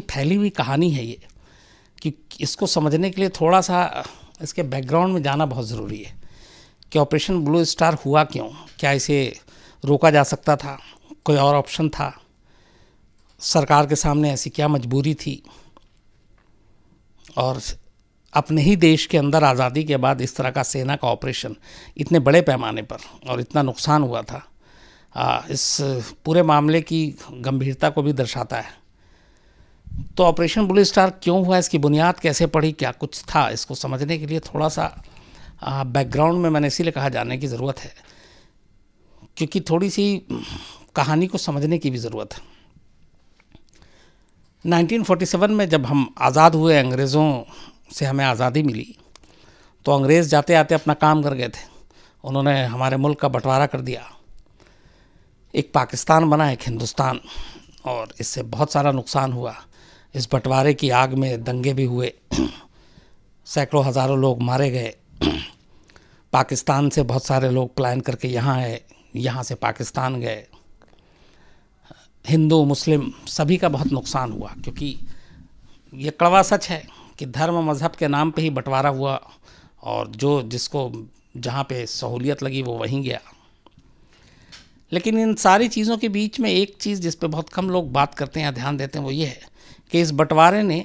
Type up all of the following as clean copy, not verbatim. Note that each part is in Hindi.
फैली हुई कहानी है ये, कि इसको समझने के लिए थोड़ा सा इसके बैकग्राउंड में जाना बहुत ज़रूरी है कि ऑपरेशन ब्लू स्टार हुआ क्यों, क्या इसे रोका जा सकता था, कोई और ऑप्शन था, सरकार के सामने ऐसी क्या मजबूरी थी, और अपने ही देश के अंदर आज़ादी के बाद इस तरह का सेना का ऑपरेशन इतने बड़े पैमाने पर और इतना नुकसान हुआ था, इस पूरे मामले की गंभीरता को भी दर्शाता है। तो ऑपरेशन ब्लू स्टार क्यों हुआ, इसकी बुनियाद कैसे पड़ी, क्या कुछ था, इसको समझने के लिए थोड़ा सा बैकग्राउंड में मैंने इसीलिए कहा जाने की ज़रूरत है, क्योंकि थोड़ी सी कहानी को समझने की भी ज़रूरत है। 1947 में जब हम आज़ाद हुए, अंग्रेज़ों से हमें आज़ादी मिली, तो अंग्रेज़ जाते आते अपना काम कर गए थे। उन्होंने हमारे मुल्क का बंटवारा कर दिया, एक पाकिस्तान बना, एक हिंदुस्तान, और इससे बहुत सारा नुकसान हुआ। इस बंटवारे की आग में दंगे भी हुए, सैकड़ों हज़ारों लोग मारे गए। पाकिस्तान से बहुत सारे लोग प्लान करके यहाँ आए, यहाँ से पाकिस्तान गए। हिंदू मुस्लिम सभी का बहुत नुकसान हुआ, क्योंकि ये कड़वा सच है कि धर्म मज़हब के नाम पे ही बंटवारा हुआ, और जो जिसको जहाँ पे सहूलियत लगी वो वहीं गया। लेकिन इन सारी चीज़ों के बीच में एक चीज़ जिस पे बहुत कम लोग बात करते हैं या ध्यान देते हैं, वो ये है कि इस बंटवारे ने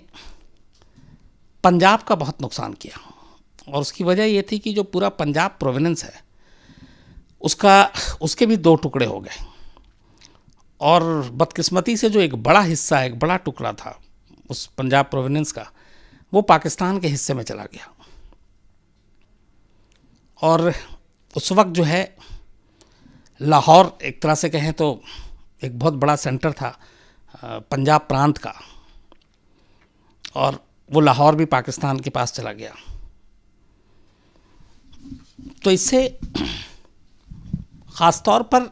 पंजाब का बहुत नुकसान किया, और उसकी वजह ये थी कि जो पूरा पंजाब प्रोविनेंस है उसके भी दो टुकड़े हो गए, और बदकिस्मती से जो एक बड़ा हिस्सा, एक बड़ा टुकड़ा था उस पंजाब प्रोविनेंस का, वो पाकिस्तान के हिस्से में चला गया। और उस वक्त जो है लाहौर, एक तरह से कहें तो एक बहुत बड़ा सेंटर था पंजाब प्रांत का, और वो लाहौर भी पाकिस्तान के पास चला गया। तो इससे ख़ास तौर पर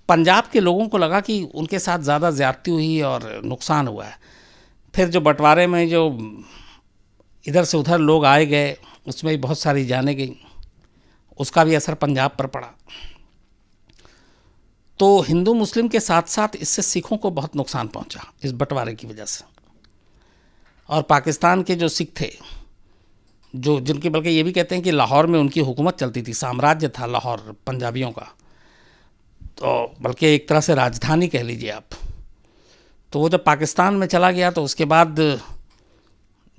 पंजाब के लोगों को लगा कि उनके साथ ज़्यादा ज़्यादती हुई और नुकसान हुआ है। फिर जो बंटवारे में जो इधर से उधर लोग आए गए, उसमें भी बहुत सारी जानें गई, उसका भी असर पंजाब पर पड़ा। तो हिंदू मुस्लिम के साथ साथ इससे सिखों को बहुत नुकसान पहुंचा इस बंटवारे की वजह से। और पाकिस्तान के जो सिख थे, जो जिनकी बल्कि ये भी कहते हैं कि लाहौर में उनकी हुकूमत चलती थी, साम्राज्य था लाहौर पंजाबियों का, तो बल्कि एक तरह से राजधानी कह लीजिए आप। तो वो जब पाकिस्तान में चला गया, तो उसके बाद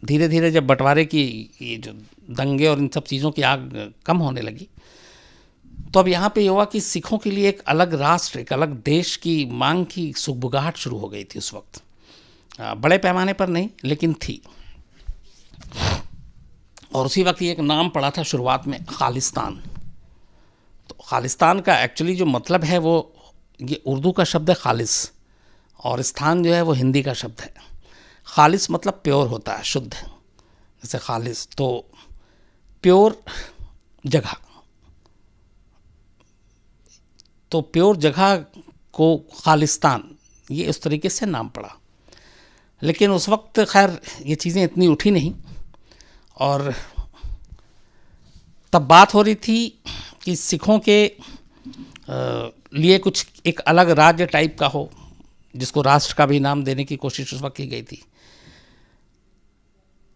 धीरे धीरे जब बंटवारे की ये जो दंगे और इन सब चीज़ों की आग कम होने लगी, तो अब यहाँ पे ये हुआ कि सिखों के लिए एक अलग राष्ट्र, एक अलग देश की मांग की सुगबुगाहट शुरू हो गई थी उस वक्त। बड़े पैमाने पर नहीं, लेकिन थी। और उसी वक्त ये एक नाम पड़ा था शुरुआत में, खालिस्तान। तो खालिस्तान का एक्चुअली जो मतलब है वो ये उर्दू का शब्द है खालिस, और स्थान जो है वो हिंदी का शब्द है। खालिस मतलब प्योर होता है, शुद्ध, जैसे खालिस, तो प्योर जगह। तो प्योर जगह को खालिस्तान, ये इस तरीके से नाम पड़ा। लेकिन उस वक्त खैर ये चीज़ें इतनी उठी नहीं, और तब बात हो रही थी कि सिखों के लिए कुछ एक अलग राज्य टाइप का हो, जिसको राष्ट्र का भी नाम देने की कोशिश उस वक्त की गई थी।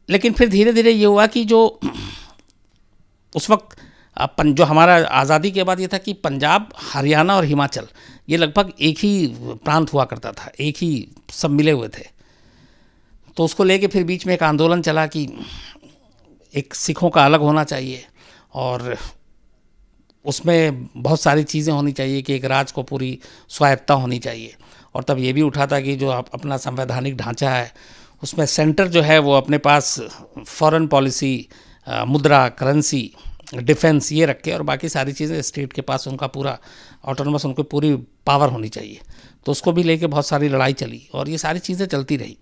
लेकिन फिर धीरे धीरे ये हुआ कि जो उस वक्त जो हमारा आज़ादी के बाद ये था कि पंजाब, हरियाणा और हिमाचल ये लगभग एक ही प्रांत हुआ करता था, एक ही सब मिले हुए थे। तो उसको लेके फिर बीच में एक आंदोलन चला कि एक सिखों का अलग होना चाहिए, और उसमें बहुत सारी चीज़ें होनी चाहिए कि एक राज्य को पूरी स्वायत्ता होनी चाहिए। और तब ये भी उठा था कि जो अपना संवैधानिक ढांचा है, उसमें सेंटर जो है वो अपने पास फॉरेन पॉलिसी, मुद्रा, करेंसी, डिफेंस ये रखे, और बाकी सारी चीज़ें स्टेट के पास उनका पूरा ऑटोनोमस, उनको पूरी पावर होनी चाहिए। तो उसको भी लेके बहुत सारी लड़ाई चली, और ये सारी चीज़ें चलती रही।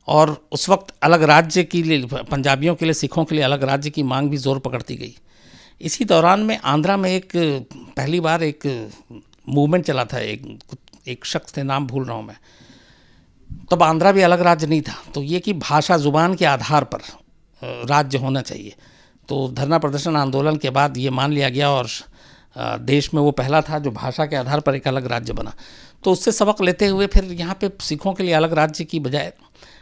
और उस वक्त अलग राज्य के लिए, पंजाबियों के लिए, सिखों के लिए अलग राज्य की मांग भी ज़ोर पकड़ती गई। इसी दौरान में आंध्रा में एक पहली बार एक मूवमेंट चला था, एक शख्स थे, नाम भूल रहा हूँ मैं। तब आंध्रा भी अलग राज्य नहीं था, तो ये कि भाषा ज़ुबान के आधार पर राज्य होना चाहिए। तो धरना प्रदर्शन आंदोलन के बाद ये मान लिया गया, और देश में वो पहला था जो भाषा के आधार पर एक अलग राज्य बना। तो उससे सबक लेते हुए फिर यहाँ पे सिखों के लिए अलग राज्य की बजाय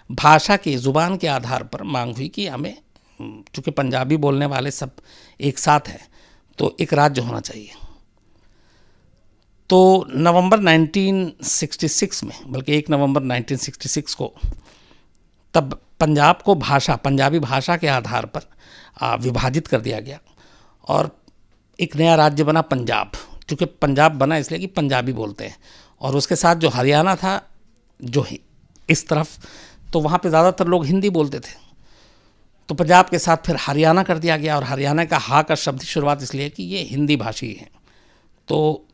भाषा की, ज़ुबान के आधार पर मांग हुई कि हमें, चूँकि पंजाबी बोलने वाले सब एक साथ हैं, तो एक राज्य होना चाहिए। तो नवंबर 1966 में, बल्कि 1 नवंबर 1966 को, तब पंजाब को पंजाबी भाषा के आधार पर विभाजित कर दिया गया और एक नया राज्य बना पंजाब। क्योंकि पंजाब बना इसलिए कि पंजाबी बोलते हैं, और उसके साथ जो हरियाणा था जो इस तरफ, तो वहाँ पे ज़्यादातर लोग हिंदी बोलते थे। तो पंजाब के साथ फिर हरियाणा कर दिया गया, और हरियाणा का हा का शब्द की शुरुआत इसलिए कि ये हिंदी भाषी हैं। तो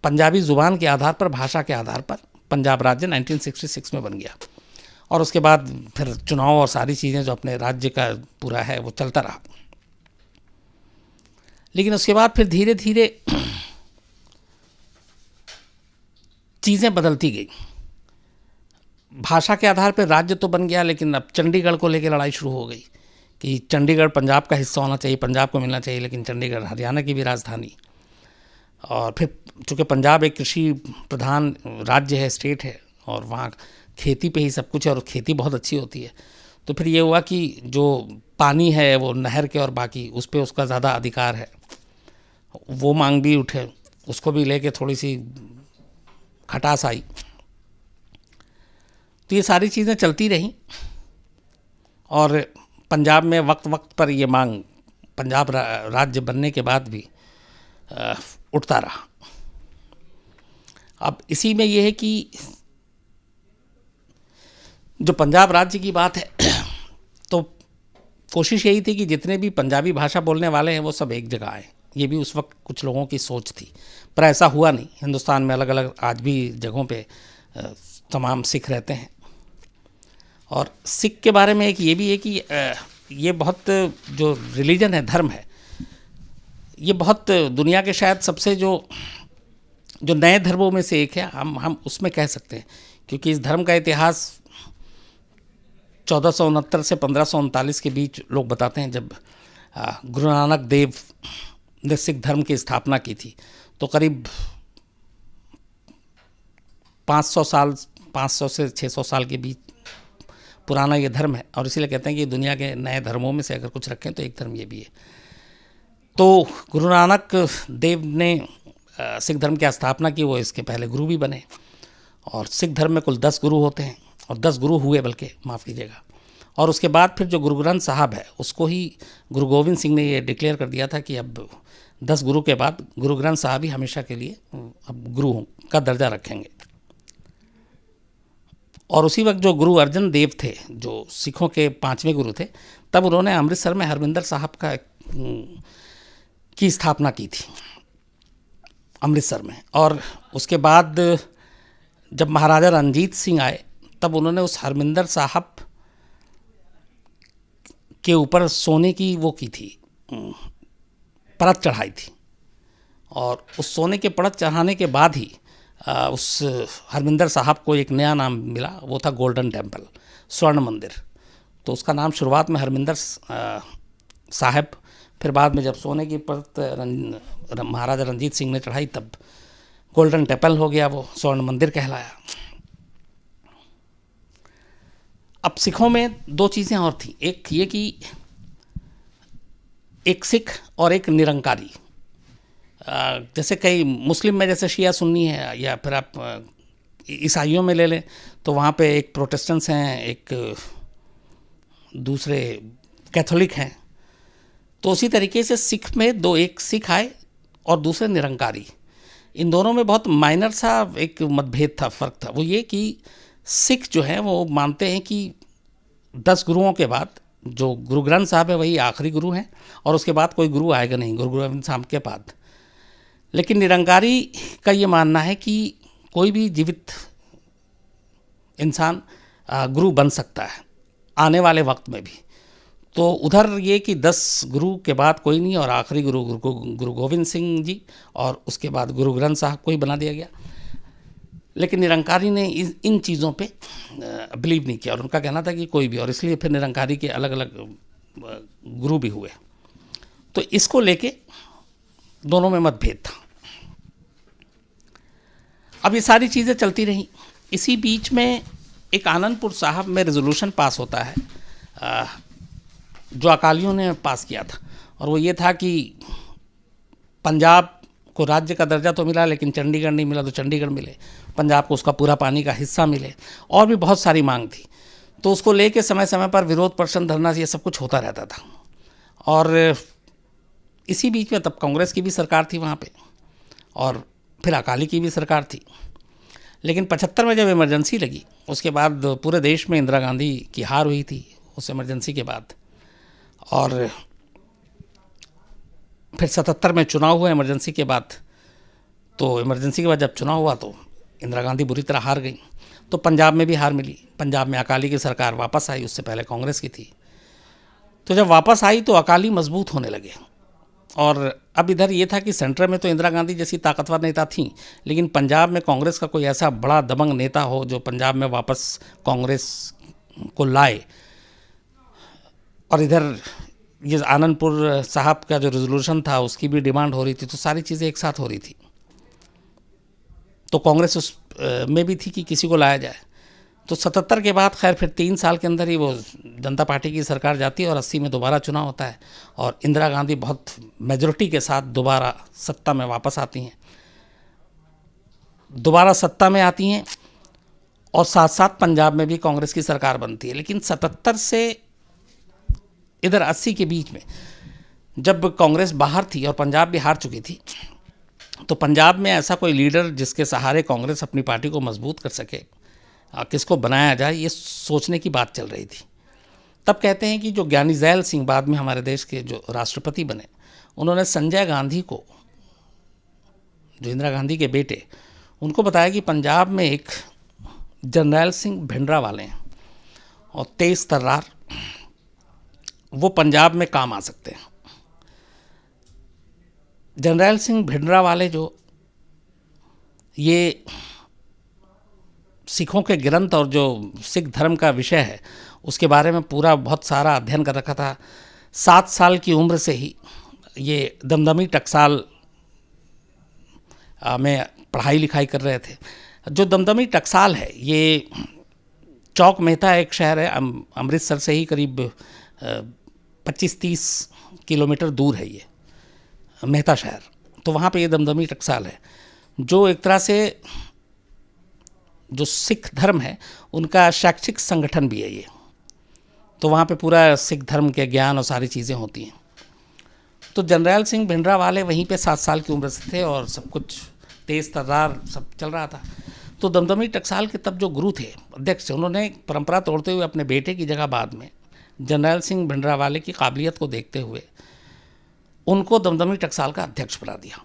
पंजाबी ज़ुबान के आधार पर, भाषा के आधार पर पंजाब राज्य 1966 में बन गया। और उसके बाद फिर चुनाव और सारी चीज़ें जो अपने राज्य का पूरा है वो चलता रहा। लेकिन उसके बाद फिर धीरे धीरे चीज़ें बदलती गई। भाषा के आधार पर राज्य तो बन गया, लेकिन अब चंडीगढ़ को लेकर लड़ाई शुरू हो गई कि चंडीगढ़ पंजाब का हिस्सा होना चाहिए, पंजाब को मिलना चाहिए, लेकिन चंडीगढ़ हरियाणा की भी राजधानी। और फिर चूँकि पंजाब एक कृषि प्रधान राज्य है, स्टेट है, और वहाँ खेती पे ही सब कुछ है, और खेती बहुत अच्छी होती है। तो फिर ये हुआ कि जो पानी है वो नहर के और बाकी उस पर उसका ज़्यादा अधिकार है, वो मांग भी उठे, उसको भी लेके थोड़ी सी खटास आई। तो ये सारी चीज़ें चलती रहीं, और पंजाब में वक्त वक्त पर ये मांग पंजाब राज्य बनने के बाद भी उठता रहा। अब इसी में ये है कि जो पंजाब राज्य की बात है, तो कोशिश यही थी कि जितने भी पंजाबी भाषा बोलने वाले हैं वो सब एक जगह आए। ये भी उस वक्त कुछ लोगों की सोच थी, पर ऐसा हुआ नहीं। हिंदुस्तान में अलग अलग आज भी जगहों पे तमाम सिख रहते हैं। और सिख के बारे में एक ये भी है कि ये बहुत, जो रिलीजन है, धर्म है, ये बहुत दुनिया के शायद सबसे जो नए धर्मों में से एक है, हम उसमें कह सकते हैं। क्योंकि इस धर्म का इतिहास 1469 से 1539 के बीच लोग बताते हैं, जब गुरु नानक देव ने सिख धर्म की स्थापना की थी। तो करीब 500 से 600 साल के बीच पुराना ये धर्म है, और इसीलिए कहते हैं कि दुनिया के नए धर्मों में से अगर कुछ रखें तो एक धर्म ये भी है। तो गुरु नानक देव ने सिख धर्म की स्थापना की, वो इसके पहले गुरु भी बने। और सिख धर्म में कुल 10 गुरु होते हैं, और 10 गुरु हुए, बल्कि माफ़ कीजिएगा। और उसके बाद फिर जो गुरु ग्रंथ साहब है, उसको ही गुरु गोविंद सिंह ने ये डिक्लेयर कर दिया था कि अब 10 गुरु के बाद गुरु ग्रंथ साहब ही हमेशा के लिए अब गुरु का दर्जा रखेंगे। और उसी वक्त जो गुरु अर्जन देव थे, जो सिखों के 5वें गुरु थे, तब उन्होंने अमृतसर में हरमिंदर साहब की स्थापना की थी, अमृतसर में। और उसके बाद जब महाराजा रणजीत सिंह आए, तब उन्होंने उस हरमिंदर साहब के ऊपर सोने की वो की थी, परत चढ़ाई थी। और उस सोने के परत चढ़ाने के बाद ही उस हरमिंदर साहब को एक नया नाम मिला, वो था गोल्डन टेम्पल, स्वर्ण मंदिर। तो उसका नाम शुरुआत में हरमिंदर साहब, फिर बाद में जब सोने की परत महाराजा रणजीत सिंह ने चढ़ाई, तब गोल्डन टेम्पल हो गया, वो स्वर्ण मंदिर कहलाया। अब सिखों में 2 चीज़ें और थी, एक ये कि एक सिख और एक निरंकारी। जैसे कई मुस्लिम में जैसे शिया सुन्नी है, या फिर आप ईसाइयों में ले लें तो वहाँ पे एक प्रोटेस्टेंट्स हैं, एक दूसरे कैथोलिक हैं। तो उसी तरीके से सिख में एक सिख आए और दूसरे निरंकारी। इन दोनों में बहुत माइनर सा एक मतभेद था, फ़र्क था। वो ये कि सिख जो हैं वो मानते हैं कि 10 गुरुओं के बाद जो गुरु ग्रंथ साहब है वही आखिरी गुरु हैं, और उसके बाद कोई गुरु आएगा नहीं, गुरु गोविंद साहब के बाद। लेकिन निरंकारी का ये मानना है कि कोई भी जीवित इंसान गुरु बन सकता है आने वाले वक्त में भी। तो उधर ये कि 10 गुरु के बाद कोई नहीं, और आखिरी गुरु गोविंद सिंह जी, और उसके बाद गुरु ग्रंथ साहब को ही बना दिया गया। लेकिन निरंकारी ने इन चीज़ों पे बिलीव नहीं किया, और उनका कहना था कि कोई भी, और इसलिए फिर निरंकारी के अलग अलग गुरु भी हुए। तो इसको लेके दोनों में मतभेद था। अब ये सारी चीज़ें चलती रहीं। इसी बीच में एक आनंदपुर साहब में रेजोल्यूशन पास होता है जो अकालियों ने पास किया था, और वो ये था कि पंजाब को राज्य का दर्जा तो मिला लेकिन चंडीगढ़ नहीं मिला तो चंडीगढ़ मिले, पंजाब को उसका पूरा पानी का हिस्सा मिले, और भी बहुत सारी मांग थी। तो उसको लेके समय समय पर विरोध प्रदर्शन, धरना, ये सब कुछ होता रहता था। और इसी बीच में तब कांग्रेस की भी सरकार थी वहाँ पे, और फिर अकाली की भी सरकार थी। लेकिन 75 में जब इमरजेंसी लगी, उसके बाद पूरे देश में इंदिरा गांधी की हार हुई थी उस इमरजेंसी के बाद, और फिर 77 में चुनाव हुआ इमरजेंसी के बाद। तो इमरजेंसी के बाद जब चुनाव हुआ तो इंदिरा गांधी बुरी तरह हार गई, तो पंजाब में भी हार मिली। पंजाब में अकाली की सरकार वापस आई, उससे पहले कांग्रेस की थी। तो जब वापस आई तो अकाली मजबूत होने लगे, और अब इधर ये था कि सेंटर में तो इंदिरा गांधी जैसी ताकतवर नेता थी, लेकिन पंजाब में कांग्रेस का कोई ऐसा बड़ा दबंग नेता हो जो पंजाब में वापस कांग्रेस को लाए। और इधर ये आनंदपुर साहब का जो रेजोल्यूशन था उसकी भी डिमांड हो रही थी, तो सारी चीज़ें एक साथ हो रही थी। तो कांग्रेस उस में भी थी कि किसी को लाया जाए। तो 77 के बाद खैर फिर 3 साल के अंदर ही वो जनता पार्टी की सरकार जाती है, और 80 में दोबारा चुनाव होता है, और इंदिरा गांधी बहुत मेजॉरिटी के साथ दोबारा सत्ता में वापस आती हैं। दोबारा सत्ता में आती हैं, और साथ साथ पंजाब में भी कांग्रेस की सरकार बनती है। लेकिन 77 से इधर 80 के बीच में जब कांग्रेस बाहर थी और पंजाब भी हार चुकी थी, तो पंजाब में ऐसा कोई लीडर जिसके सहारे कांग्रेस अपनी पार्टी को मजबूत कर सके, किसको बनाया जाए, ये सोचने की बात चल रही थी। तब कहते हैं कि जो ज्ञानी जैल सिंह बाद में हमारे देश के जो राष्ट्रपति बने, उन्होंने संजय गांधी को, जो इंदिरा गांधी के बेटे, उनको बताया कि पंजाब में एक जरनैल सिंह भिंडरावाले हैं और तेज तर्रार, वो पंजाब में काम आ सकते हैं। जरनैल सिंह भिंडरावाले जो ये सिखों के ग्रंथ और जो सिख धर्म का विषय है उसके बारे में पूरा बहुत सारा अध्ययन कर रखा था। 7 साल की उम्र से ही ये दमदमी टकसाल में पढ़ाई लिखाई कर रहे थे। जो दमदमी टकसाल है ये चौक मेहता एक शहर है, अमृतसर से ही करीब 25-30 किलोमीटर दूर है ये मेहता शहर। तो वहाँ पे ये दमदमी टकसाल है, जो एक तरह से जो सिख धर्म है उनका शैक्षिक संगठन भी है ये। तो वहाँ पे पूरा सिख धर्म के ज्ञान और सारी चीज़ें होती हैं। तो जरनैल सिंह भिंडरावाले वहीं पे 7 साल की उम्र से थे और सब कुछ तेज़ तर्रार सब चल रहा था। तो दमदमी टकसाल के तब जो गुरु थे, अध्यक्ष, उन्होंने परंपरा तोड़ते हुए अपने बेटे की जगह बाद में जरनैल सिंह भिंडरावाले की काबिलियत को देखते हुए उनको दमदमी टकसाल का अध्यक्ष बना दिया।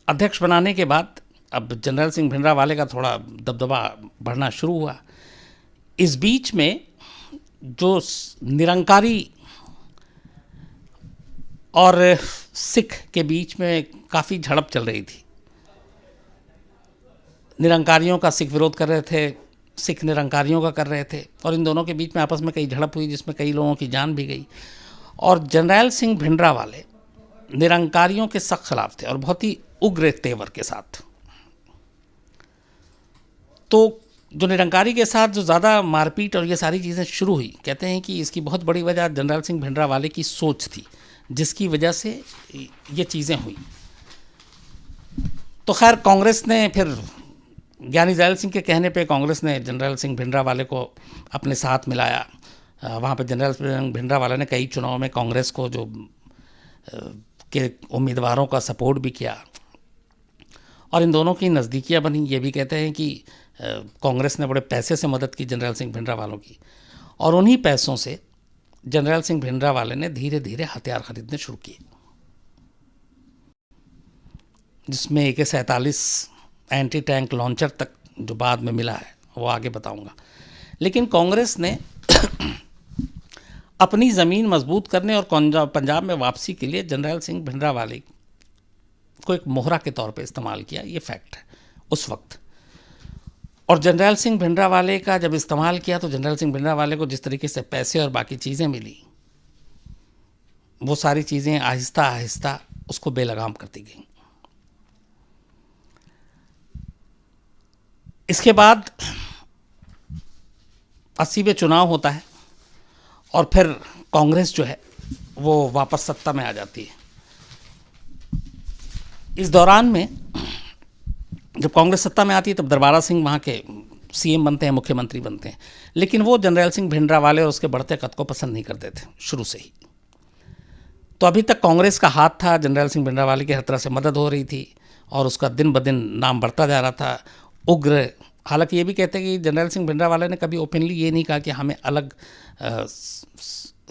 अध्यक्ष बनाने के बाद अब जरनैल सिंह भिंडरावाले का थोड़ा दबदबा बढ़ना शुरू हुआ। इस बीच में जो निरंकारी और सिख के बीच में काफ़ी झड़प चल रही थी। निरंकारियों का सिख विरोध कर रहे थे, सिख निरंकारियों का कर रहे थे, और इन दोनों के बीच में आपस में कई झड़प हुई जिसमें कई लोगों की जान भी गई। और जरनैल सिंह भिंडरावाले निरंकारियों के सख्त खिलाफ थे और बहुत ही उग्र तेवर के साथ। तो जो निरंकारी के साथ जो ज़्यादा मारपीट और ये सारी चीज़ें शुरू हुई, कहते हैं कि इसकी बहुत बड़ी वजह जरनैल सिंह भिंडरावाले की सोच थी, जिसकी वजह से ये चीज़ें हुई। तो खैर कांग्रेस ने फिर ज्ञानी जैल सिंह के कहने पे कांग्रेस ने जरनैल सिंह भिंडरावाले को अपने साथ मिलाया। वहाँ पे जरनैल सिंह भिंडरावाले ने कई चुनाव में कांग्रेस को जो के उम्मीदवारों का सपोर्ट भी किया और इन दोनों की नज़दीकियाँ बनी। ये भी कहते हैं कि कांग्रेस ने बड़े पैसे से मदद की जरनैल सिंह भिंडरावालों की, और उन्हीं पैसों से जरनैल सिंह भिंडरावाले ने धीरे धीरे हथियार खरीदने शुरू किए, जिसमें AK-47 एंटी टैंक लॉन्चर तक जो बाद में मिला है वो आगे बताऊंगा। लेकिन कांग्रेस ने अपनी ज़मीन मजबूत करने और पंजाब में वापसी के लिए जरनैल सिंह भिंडरावाले को एक मोहरा के तौर पे इस्तेमाल किया, ये फैक्ट है उस वक्त। और जरनैल सिंह भिंडरावाले का जब इस्तेमाल किया तो जरनैल सिंह भिंडरावाले को जिस तरीके से पैसे और बाकी चीज़ें मिली, वो सारी चीज़ें आहिस्ता आहिस्ता उसको बेलगाम करती गई। इसके बाद 80 में चुनाव होता है और फिर कांग्रेस जो है वो वापस सत्ता में आ जाती है। इस दौरान में जब कांग्रेस सत्ता में आती है तब दरबारा सिंह वहाँ के सीएम बनते हैं, मुख्यमंत्री बनते हैं, लेकिन वो जनरल सिंह भिंडरावाले और उसके बढ़ते कद को पसंद नहीं करते थे शुरू से ही। तो अभी तक कांग्रेस का हाथ था, जनरल सिंह भिंडरावाले की हर तरह से मदद हो रही थी और उसका दिन ब दिन नाम बढ़ता जा रहा था, उग्र। हालांकि ये भी कहते हैं कि जनरल सिंह भिंडरावाले ने कभी ओपनली ये नहीं कहा कि हमें अलग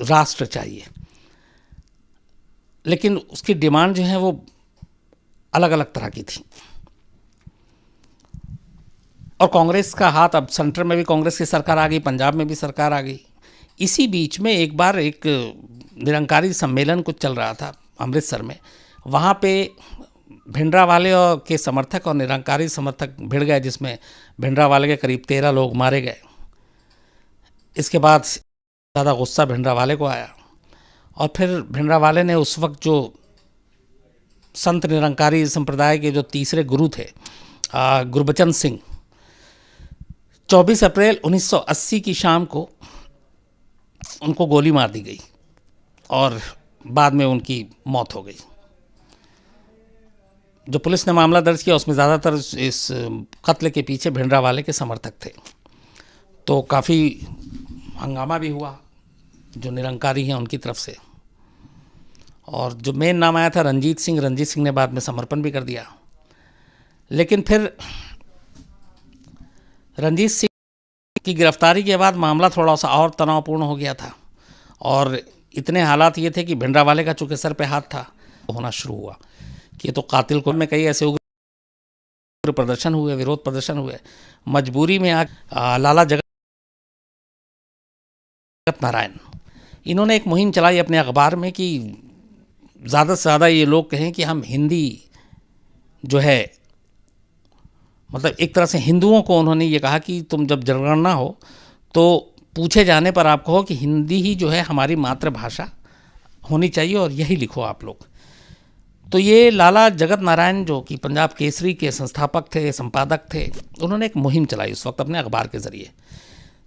राष्ट्र चाहिए, लेकिन उसकी डिमांड जो है वो अलग अलग तरह की थी। और कांग्रेस का हाथ, अब सेंटर में भी कांग्रेस की सरकार आ गई, पंजाब में भी सरकार आ गई। इसी बीच में एक बार एक निरंकारी सम्मेलन कुछ चल रहा था अमृतसर में, वहाँ पे भिंडरावाले और के समर्थक और निरंकारी समर्थक भिड़ गए, जिसमें भिंडरावाले के करीब 13 लोग मारे गए। इसके बाद ज़्यादा गुस्सा भिंडरावाले को आया और फिर भिंडरावाले ने उस वक्त जो संत निरंकारी संप्रदाय के जो तीसरे गुरु थे गुरबचन सिंह, 24 अप्रैल 1980 की शाम को उनको गोली मार दी गई और बाद में उनकी मौत हो गई। जो पुलिस ने मामला दर्ज किया उसमें ज़्यादातर इस कत्ल के पीछे भिंडरावाले के समर्थक थे। तो काफ़ी हंगामा भी हुआ जो निरंकारी हैं उनकी तरफ से, और जो मेन नाम आया था रंजीत सिंह ने बाद में समर्पण भी कर दिया। लेकिन फिर रंजीत सिंह की गिरफ्तारी के बाद मामला थोड़ा सा और तनावपूर्ण हो गया था और इतने हालात ये थे कि भिंडरावाले का चूँकि सर पे हाथ था, होना शुरू हुआ कि ये तो कातिल को, में कई ऐसे उग्र प्रदर्शन हुए, विरोध प्रदर्शन हुए। मजबूरी में लाला जगत नारायण, इन्होंने एक मुहिम चलाई अपने अखबार में कि ज़्यादा से ज़्यादा ये लोग कहें कि हम हिंदी जो है, मतलब एक तरह से हिंदुओं को उन्होंने ये कहा कि तुम जब जनगणना हो तो पूछे जाने पर आप कहो कि हिंदी ही जो है हमारी मातृभाषा होनी चाहिए और यही लिखो आप लोग। तो ये लाला जगत नारायण जो कि पंजाब केसरी के संस्थापक थे, संपादक थे, उन्होंने एक मुहिम चलाई उस वक्त अपने अखबार के ज़रिए।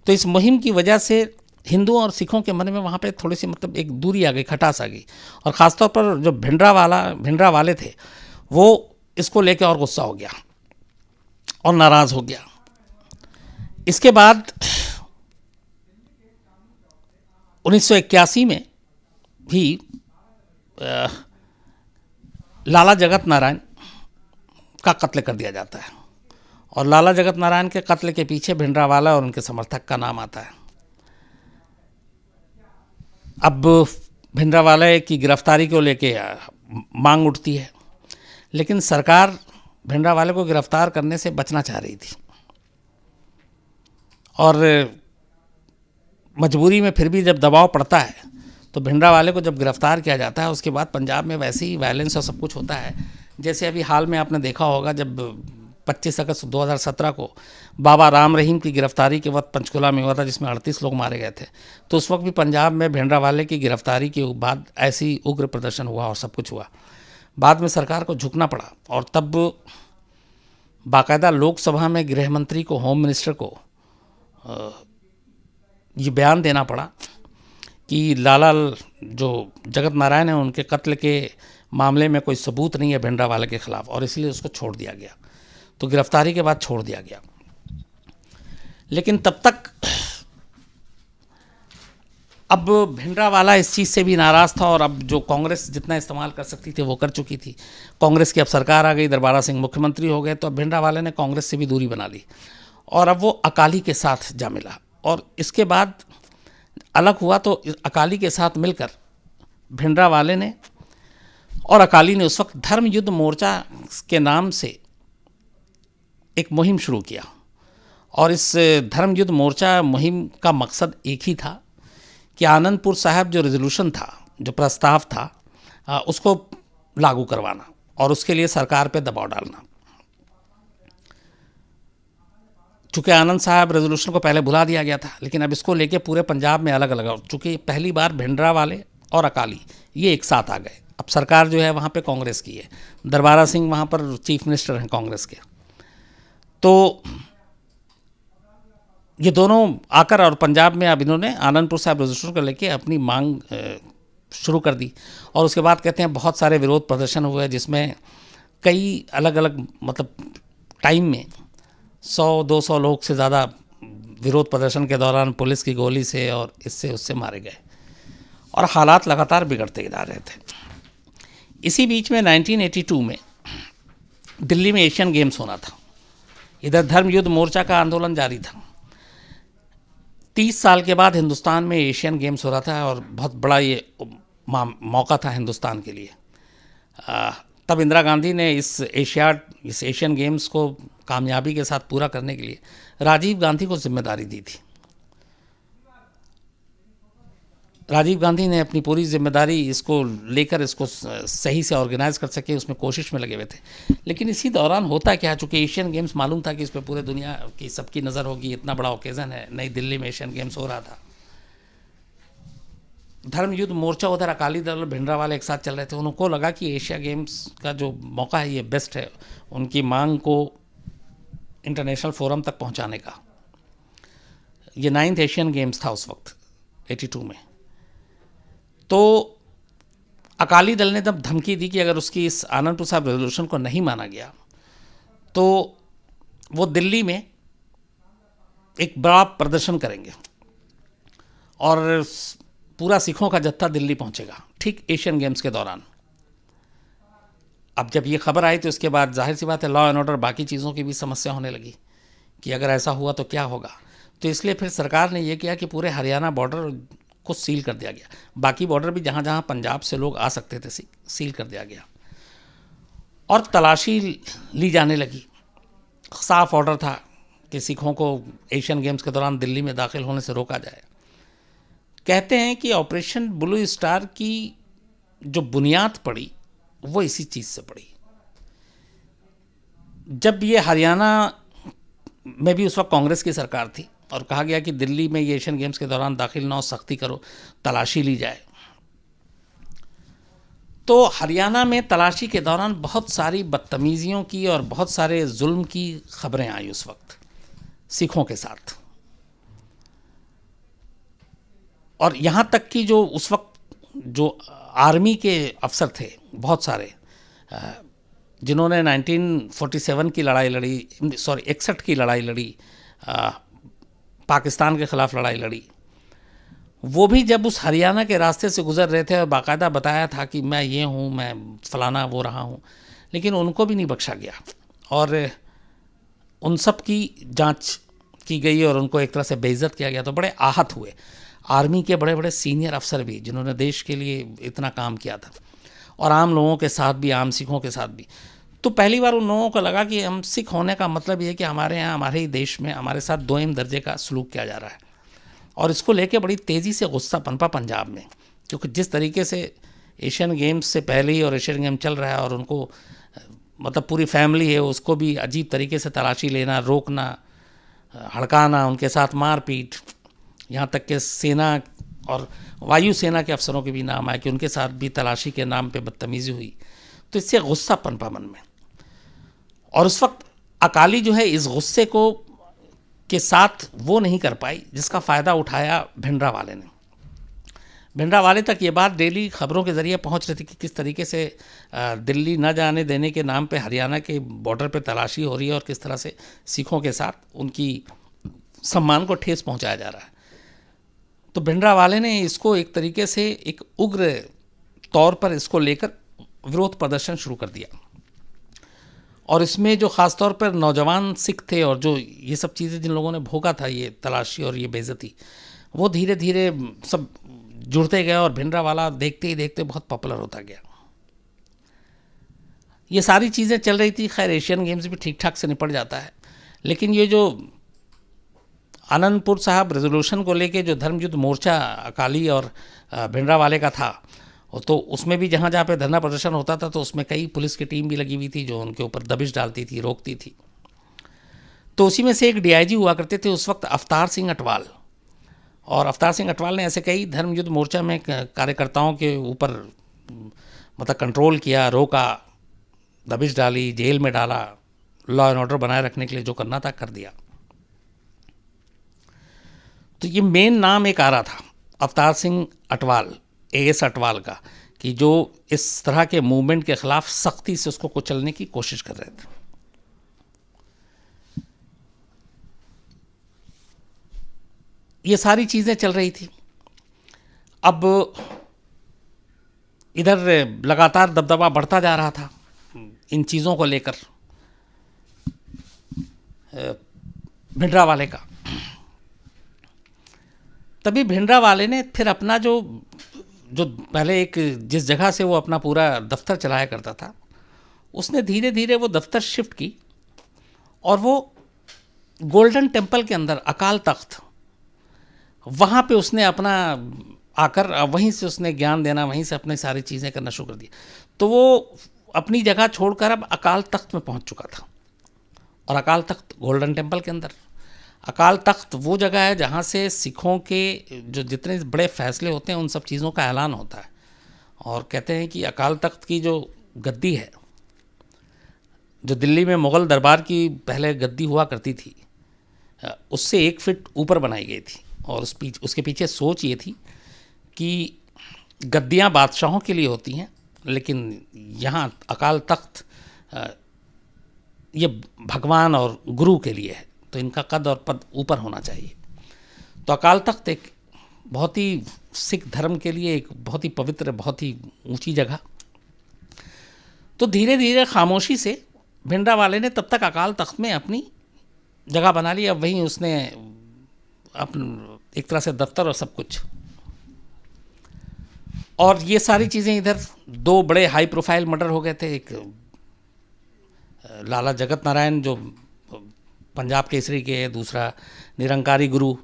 तो इस मुहिम की वजह से हिंदुओं और सिखों के मन में वहाँ पे थोड़ी सी मतलब एक दूरी आ गई, खटास आ गई, और ख़ासतौर पर जो भिंडरावाले थे वो इसको लेके और गुस्सा हो गया और नाराज़ हो गया। इसके बाद 1981 में भी लाला जगत नारायण का कत्ल कर दिया जाता है और लाला जगत नारायण के कत्ल के पीछे भिंडरावाला और उनके समर्थक का नाम आता है। अब भिंडरावाले की गिरफ्तारी को लेके मांग उठती है, लेकिन सरकार भिंडरावाले को गिरफ्तार करने से बचना चाह रही थी और मजबूरी में फिर भी जब दबाव पड़ता है तो भिंडरावाले को जब गिरफ्तार किया जाता है उसके बाद पंजाब में वैसे ही वायलेंस और सब कुछ होता है। जैसे अभी हाल में आपने देखा होगा जब 25 अगस्त 2017 को बाबा राम रहीम की गिरफ्तारी के वक्त पंचकुला में हुआ था, जिसमें 38 लोग मारे गए थे। तो उस वक्त भी पंजाब में भिंडरावाले की गिरफ्तारी के बाद ऐसी उग्र प्रदर्शन हुआ और सब कुछ हुआ। बाद में सरकार को झुकना पड़ा और तब बाकायदा लोकसभा में गृह मंत्री को, होम मिनिस्टर को ये बयान देना पड़ा कि लाला जो जगत नारायण है उनके कत्ल के मामले में कोई सबूत नहीं है भिंडरावाले के खिलाफ, और इसलिए उसको छोड़ दिया गया। तो गिरफ्तारी के बाद छोड़ दिया गया। लेकिन तब तक अब भिंडरावाला इस चीज़ से भी नाराज़ था और अब जो कांग्रेस जितना इस्तेमाल कर सकती थी वो कर चुकी थी। कांग्रेस की अब सरकार आ गई, दरबारा सिंह मुख्यमंत्री हो गए, तो अब भिंडरावाले ने कांग्रेस से भी दूरी बना ली और अब वो अकाली के साथ जा मिला। और इसके बाद अलग हुआ तो अकाली के साथ मिलकर भिंडरावाले ने और अकाली ने उस वक्त धर्म युद्ध मोर्चा के नाम से एक मुहिम शुरू किया। और इस धर्म युद्ध मोर्चा मुहिम का मकसद एक ही था कि आनंदपुर साहब जो रेजोल्यूशन था, जो प्रस्ताव था, उसको लागू करवाना और उसके लिए सरकार पे दबाव डालना। चूँकि आनंद साहब रेजोल्यूशन को पहले भुला दिया गया था, लेकिन अब इसको लेके पूरे पंजाब में अलग अलग, चूँकि पहली बार भिंडरावाले और अकाली ये एक साथ आ गए। अब सरकार जो है वहाँ पे कांग्रेस की है, दरबारा सिंह वहाँ पर चीफ मिनिस्टर हैं कांग्रेस के। तो ये दोनों आकर और पंजाब में अब इन्होंने आनंदपुर साहिब रजिस्ट्रेशन को लेके अपनी मांग शुरू कर दी। और उसके बाद कहते हैं बहुत सारे विरोध प्रदर्शन हुए, जिसमें कई अलग अलग मतलब टाइम में 100-200 लोग से ज़्यादा विरोध प्रदर्शन के दौरान पुलिस की गोली से और इससे उससे मारे गए, और हालात लगातार बिगड़ते जा रहे थे। इसी बीच में 1982 में दिल्ली में एशियन गेम्स होना था। इधर धर्म युद्ध मोर्चा का आंदोलन जारी था। 30 साल के बाद हिंदुस्तान में एशियन गेम्स हो रहा था, और बहुत बड़ा ये मौका था हिंदुस्तान के लिए। तब इंदिरा गांधी ने इस एशियन गेम्स को कामयाबी के साथ पूरा करने के लिए राजीव गांधी को जिम्मेदारी दी थी। राजीव गांधी ने अपनी पूरी जिम्मेदारी इसको लेकर इसको सही से ऑर्गेनाइज कर सके, उसमें कोशिश में लगे हुए थे। लेकिन इसी दौरान होता क्या, चूँकि एशियन गेम्स मालूम था कि इस पर पूरे दुनिया की सबकी नज़र होगी, इतना बड़ा ओकेज़न है, नई दिल्ली में एशियन गेम्स हो रहा था। धर्म युद्ध मोर्चा उधर, अकाली दल और भिंडरावाले एक साथ चल रहे थे। उनको लगा कि एशिया गेम्स का जो मौका है ये बेस्ट है उनकी मांग को इंटरनेशनल फोरम तक पहुंचाने का। ये 9th एशियन गेम्स था उस वक्त 82 में। तो अकाली दल ने तब धमकी दी कि अगर उसकी इस आनंदपुर साहिब रेजोल्यूशन को नहीं माना गया तो वो दिल्ली में एक बड़ा प्रदर्शन करेंगे और पूरा सिखों का जत्था दिल्ली पहुंचेगा, ठीक एशियन गेम्स के दौरान। अब जब ये खबर आई तो इसके बाद जाहिर सी बात है लॉ एंड ऑर्डर बाकी चीज़ों की भी समस्या होने लगी कि अगर ऐसा हुआ तो क्या होगा। तो इसलिए फिर सरकार ने ये किया कि पूरे हरियाणा बॉर्डर को सील कर दिया गया। बाकी बॉर्डर भी जहाँ जहाँ पंजाब से लोग आ सकते थे सील कर दिया गया, और तलाशी ली जाने लगी। साफ ऑर्डर था कि सिखों को एशियन गेम्स के दौरान दिल्ली में दाखिल होने से रोका जाए। कहते हैं कि ऑपरेशन ब्लू स्टार की जो बुनियाद पड़ी वो इसी चीज़ से पड़ी। जब ये हरियाणा में भी उस वक्त कांग्रेस की सरकार थी और कहा गया कि दिल्ली में ये एशियन गेम्स के दौरान दाखिल ना हो, सख्ती करो, तलाशी ली जाए, तो हरियाणा में तलाशी के दौरान बहुत सारी बदतमीजियों की और बहुत सारे जुल्म की खबरें आई उस वक्त सिखों के साथ। और यहाँ तक कि जो उस वक्त जो आर्मी के अफसर थे बहुत सारे, जिन्होंने 1947 की लड़ाई लड़ी, 61 की लड़ाई लड़ी, पाकिस्तान के ख़िलाफ़ लड़ाई लड़ी, वो भी जब उस हरियाणा के रास्ते से गुज़र रहे थे और बाकायदा बताया था कि मैं ये हूँ, मैं फ़लाना वो रहा हूँ, लेकिन उनको भी नहीं बख्शा गया और उन सब की जांच की गई और उनको एक तरह से बेइज्जत किया गया। तो बड़े आहत हुए आर्मी के बड़े बड़े सीनियर अफसर भी, जिन्होंने देश के लिए इतना काम किया था, और आम लोगों के साथ भी, आम सिखों के साथ भी। तो पहली बार उन लोगों को लगा कि हम सिख होने का मतलब ये है कि हमारे यहाँ, हमारे ही देश में हमारे साथ दोयम दर्जे का सलूक किया जा रहा है। और इसको लेके बड़ी तेज़ी से गुस्सा पनपा पंजाब में, क्योंकि जिस तरीके से एशियन गेम्स से पहले ही और एशियन गेम चल रहा है और उनको मतलब पूरी फैमिली है, उसको भी अजीब तरीके से तलाशी लेना, रोकना, हड़काना, उनके साथ मारपीट, यहाँ तक कि सेना और वायुसेना के अफसरों के भी नाम आए कि उनके साथ भी तलाशी के नाम पे बदतमीज़ी हुई। तो इससे गुस्सा पनपा मन में, और उस वक्त अकाली जो है इस गुस्से को के साथ वो नहीं कर पाई जिसका फ़ायदा उठाया भिंडरावाले ने। भिंडरावाले तक ये बात डेली खबरों के ज़रिए पहुंच रही थी कि किस तरीके से दिल्ली न जाने देने के नाम पे हरियाणा के बॉर्डर पे तलाशी हो रही है और किस तरह से सिखों के साथ उनकी सम्मान को ठेस पहुंचाया जा रहा है। तो भिंडरावाले ने इसको एक तरीके से एक उग्र तौर पर इसको लेकर विरोध प्रदर्शन शुरू कर दिया, और इसमें जो ख़ास तौर पर नौजवान सिख थे और जो ये सब चीज़ें जिन लोगों ने भोगा था, ये तलाशी और ये बेइज्जती, वो धीरे धीरे सब जुड़ते गए और भिंडरावाला देखते ही देखते बहुत पॉपुलर होता गया। ये सारी चीज़ें चल रही थी। खैर एशियन गेम्स भी ठीक ठाक से निपट जाता है, लेकिन ये जो आनंदपुर साहब रेजोल्यूशन को लेके जो धर्म युद्ध मोर्चा अकाली और भिंडरावाले का था, तो उसमें भी जहाँ जहाँ पे धरना प्रदर्शन होता था तो उसमें कई पुलिस की टीम भी लगी हुई थी जो उनके ऊपर दबिश डालती थी, रोकती थी। तो उसी में से एक डीआईजी हुआ करते थे उस वक्त, अवतार सिंह अटवाल। और अवतार सिंह अटवाल ने ऐसे कई धर्म युद्ध मोर्चा में कार्यकर्ताओं के ऊपर मतलब कंट्रोल किया, रोका, दबिश डाली, जेल में डाला, लॉ एंड ऑर्डर बनाए रखने के लिए जो करना था कर दिया। तो ये मेन नाम एक आ रहा था अवतार सिंह अटवाल, एएस अटवाल का, कि जो इस तरह के मूवमेंट के खिलाफ सख्ती से उसको कुचलने की कोशिश कर रहे थे। ये सारी चीज़ें चल रही थी। अब इधर लगातार दबदबा बढ़ता जा रहा था इन चीज़ों को लेकर भिंडरावाले का। तभी भिंडरावाले ने फिर अपना जो पहले एक जिस जगह से वो अपना पूरा दफ्तर चलाया करता था, उसने धीरे धीरे वो दफ्तर शिफ्ट की और वो गोल्डन टेम्पल के अंदर अकाल तख्त, वहाँ पे उसने अपना आकर वहीं से उसने ज्ञान देना, वहीं से अपनी सारी चीज़ें करना शुरू कर दिया। तो वो अपनी जगह छोड़कर अब अकाल तख्त में पहुँच चुका था। और अकाल तख्त गोल्डन टेम्पल के अंदर, अकाल तख्त वो जगह है जहाँ से सिखों के जो जितने बड़े फैसले होते हैं उन सब चीज़ों का ऐलान होता है। और कहते हैं कि अकाल तख्त की जो गद्दी है, जो दिल्ली में मुग़ल दरबार की पहले गद्दी हुआ करती थी, उससे 1 फीट ऊपर बनाई गई थी। और उसके पीछे सोच ये थी कि गद्दियाँ बादशाहों के लिए होती हैं, लेकिन यहाँ अकाल तख्त ये भगवान और गुरु के लिए है, तो इनका कद और पद ऊपर होना चाहिए। तो अकाल तख्त एक बहुत ही सिख धर्म के लिए एक बहुत ही पवित्र, बहुत ही ऊंची जगह। तो धीरे धीरे खामोशी से भिंडरावाले ने तब तक अकाल तख्त में अपनी जगह बना ली। अब वहीं उसने एक तरह से दफ्तर और सब कुछ। और ये सारी चीज़ें इधर 2 बड़े हाई प्रोफाइल मर्डर हो गए थे। एक लाला जगत नारायण जो पंजाब केसरी के, दूसरा निरंकारी गुरु।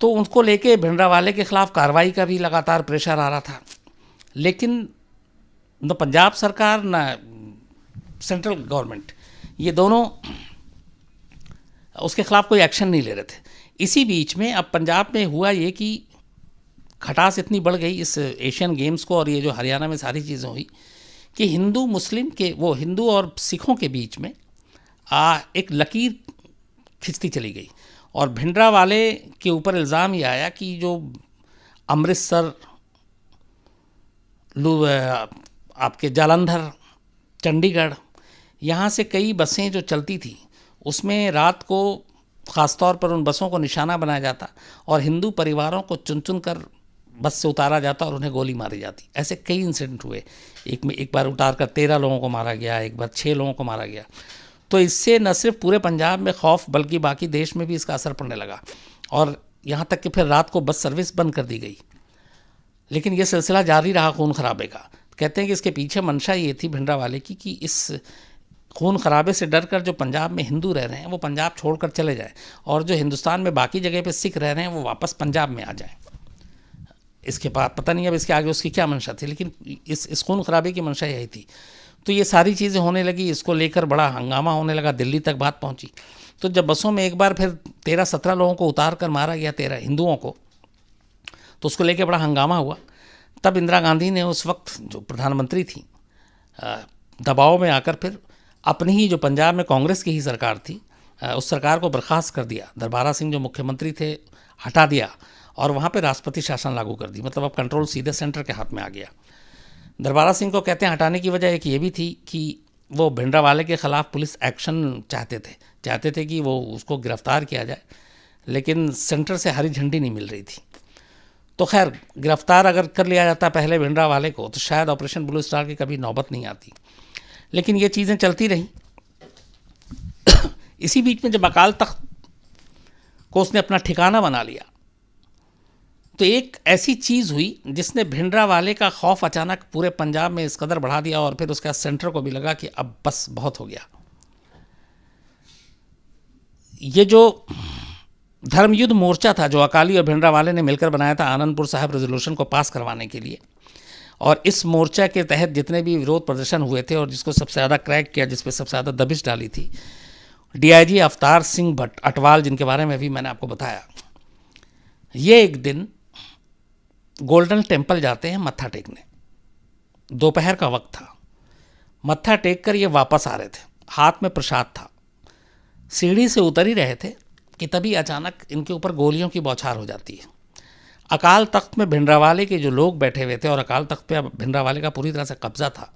तो उनको लेके भिंडरावाले के ख़िलाफ़ कार्रवाई का भी लगातार प्रेशर आ रहा था, लेकिन न पंजाब सरकार न सेंट्रल गवर्नमेंट, ये दोनों उसके ख़िलाफ़ कोई एक्शन नहीं ले रहे थे। इसी बीच में अब पंजाब में हुआ ये कि खटास इतनी बढ़ गई इस एशियन गेम्स को, और ये जो हरियाणा में सारी चीज़ें हुई, कि हिंदू मुस्लिम के, वो हिंदू और सिखों के बीच में एक लकीर खिंचती चली गई। और भिंडरावाले के ऊपर इल्ज़ाम ये आया कि जो अमृतसर, आपके जालंधर, चंडीगढ़, यहाँ से कई बसें जो चलती थी, उसमें रात को ख़ास तौर पर उन बसों को निशाना बनाया जाता और हिंदू परिवारों को चुन चुन कर बस से उतारा जाता और उन्हें गोली मारी जाती। ऐसे कई इंसिडेंट हुए। एक बार उतार कर 13 लोगों को मारा गया, एक बार 6 लोगों को मारा गया। तो इससे न सिर्फ पूरे पंजाब में खौफ, बल्कि बाकी देश में भी इसका असर पड़ने लगा। और यहाँ तक कि फिर रात को बस सर्विस बंद कर दी गई। लेकिन ये सिलसिला जारी रहा खून खराबे का। कहते हैं कि इसके पीछे मंशा ये थी भिंडरावाले की कि इस खून खराबे से डर कर जो पंजाब में हिंदू रह रहे हैं वो पंजाब छोड़कर चले जाएं, और जो हिंदुस्तान में बाकी जगह पे सिख रह रहे हैं वो वापस पंजाब में आ जाएं। इसके बाद पता नहीं अब इसके आगे उसकी क्या मंशा थी, लेकिन इस खून खराबे की मंशा यही थी। तो ये सारी चीज़ें होने लगी, इसको लेकर बड़ा हंगामा होने लगा, दिल्ली तक बात पहुँची। तो जब बसों में एक बार फिर 13-17 लोगों को उतार कर मारा गया, 13 हिंदुओं को, तो उसको लेकर बड़ा हंगामा हुआ। तब इंदिरा गांधी ने उस वक्त जो प्रधानमंत्री थी, दबाव में आकर फिर अपनी ही जो पंजाब में कांग्रेस की ही सरकार थी, उस सरकार को बर्खास्त कर दिया। दरबारा सिंह जो मुख्यमंत्री थे हटा दिया और वहाँ पे राष्ट्रपति शासन लागू कर दी। मतलब अब कंट्रोल सीधे सेंटर के हाथ में आ गया। दरबारा सिंह को कहते हैं हटाने की वजह एक ये भी थी कि वो भिंडरावाले के ख़िलाफ़ पुलिस एक्शन चाहते थे कि वो उसको गिरफ़्तार किया जाए, लेकिन सेंटर से हरी झंडी नहीं मिल रही थी। तो खैर गिरफ़्तार अगर कर लिया जाता पहले भिंडरावाले को, तो शायद ऑपरेशन ब्लू स्टार की कभी नौबत नहीं आती। लेकिन ये चीज़ें चलती रहीं। इसी बीच में जब अकाल तख्त को उसने अपना ठिकाना बना लिया, तो एक ऐसी चीज़ हुई जिसने भिंडरावाले का खौफ अचानक पूरे पंजाब में इस कदर बढ़ा दिया, और फिर उसके बाद सेंटर को भी लगा कि अब बस बहुत हो गया। ये जो धर्मयुद्ध मोर्चा था जो अकाली और भिंडरावाले ने मिलकर बनाया था आनंदपुर साहिब रेजोल्यूशन को पास करवाने के लिए, और इस मोर्चा के तहत जितने भी विरोध प्रदर्शन हुए थे और जिसको सबसे ज़्यादा क्रैक किया, जिस पर सबसे ज़्यादा दबिश डाली थी, डीआईजी अवतार सिंह भट्ट अटवाल, जिनके बारे में भी मैंने आपको बताया, ये एक दिन गोल्डन टेम्पल जाते हैं मत्था टेकने। दोपहर का वक्त था। मत्था टेक कर ये वापस आ रहे थे, हाथ में प्रसाद था। सीढ़ी से उतर ही रहे थे कि तभी अचानक इनके ऊपर गोलियों की बौछार हो जाती है। अकाल तख्त में भिंडरावाले के जो लोग बैठे हुए थे, और अकाल तख्त पे भिंडरावाले का पूरी तरह से कब्जा था,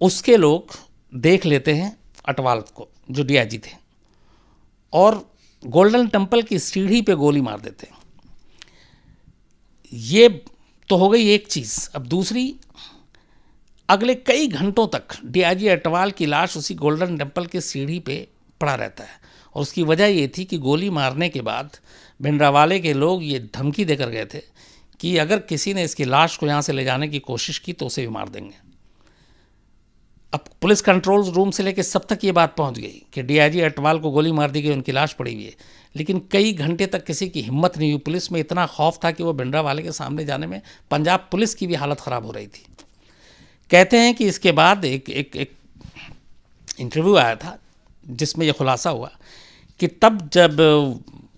उसके लोग देख लेते हैं अटवाल को, जो डीआईजी थे, और गोल्डन टेम्पल की सीढ़ी पे गोली मार देते हैं। ये तो हो गई एक चीज़। अब दूसरी, अगले कई घंटों तक डीआईजी अटवाल की लाश उसी गोल्डन टेम्पल की सीढ़ी पे पड़ा रहता है, और उसकी वजह ये थी कि गोली मारने के बाद भिंडरावाले के लोग ये धमकी देकर गए थे कि अगर किसी ने इसकी लाश को यहाँ से ले जाने की कोशिश की तो उसे भी मार देंगे। अब पुलिस कंट्रोल रूम से लेकर सब तक ये बात पहुंच गई कि डीआईजी अटवाल को गोली मार दी गई, उनकी लाश पड़ी हुई है, लेकिन कई घंटे तक किसी की हिम्मत नहीं हुई। पुलिस में इतना खौफ था कि वो भिंडरावाले के सामने जाने में पंजाब पुलिस की भी हालत ख़राब हो रही थी। कहते हैं कि इसके बाद एक इंटरव्यू आया था जिसमें यह खुलासा हुआ कि तब जब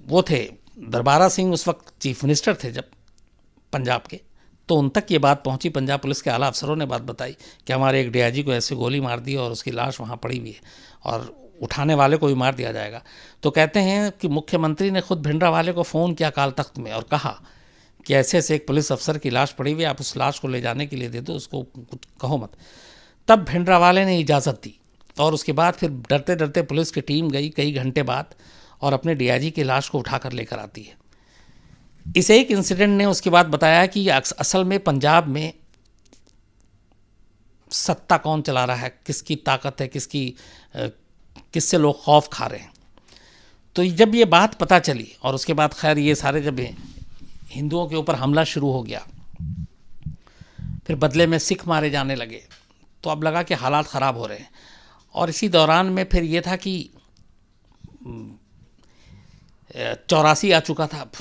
वो थे दरबारा सिंह, उस वक्त चीफ मिनिस्टर थे जब पंजाब के, तो उन तक ये बात पहुंची, पंजाब पुलिस के आला अफसरों ने बात बताई कि हमारे एक डीआईजी को ऐसे गोली मार दी और उसकी लाश वहाँ पड़ी हुई है और उठाने वाले को भी मार दिया जाएगा। तो कहते हैं कि मुख्यमंत्री ने खुद भिंडरावाले को फ़ोन किया अकाल तख्त में और कहा कि ऐसे ऐसे एक पुलिस अफसर की लाश पड़ी हुई है, आप उस लाश को ले जाने के लिए दे दो, उसको कुछ कहो मत। तब भिंडरावाले ने इजाज़त दी, और उसके बाद फिर डरते डरते पुलिस की टीम गई कई घंटे बाद और अपने डीआईजी की लाश को उठाकर लेकर आती है। इस एक इंसिडेंट ने उसके बाद बताया कि असल में पंजाब में सत्ता कौन चला रहा है, किसकी ताकत है, किससे लोग खौफ खा रहे हैं। तो जब ये बात पता चली और उसके बाद खैर ये सारे जब हिंदुओं के ऊपर हमला शुरू हो गया, फिर बदले में सिख मारे जाने लगे, तो अब लगा कि हालात ख़राब हो रहे हैं। और इसी दौरान में फिर ये था कि 84 आ चुका था, अब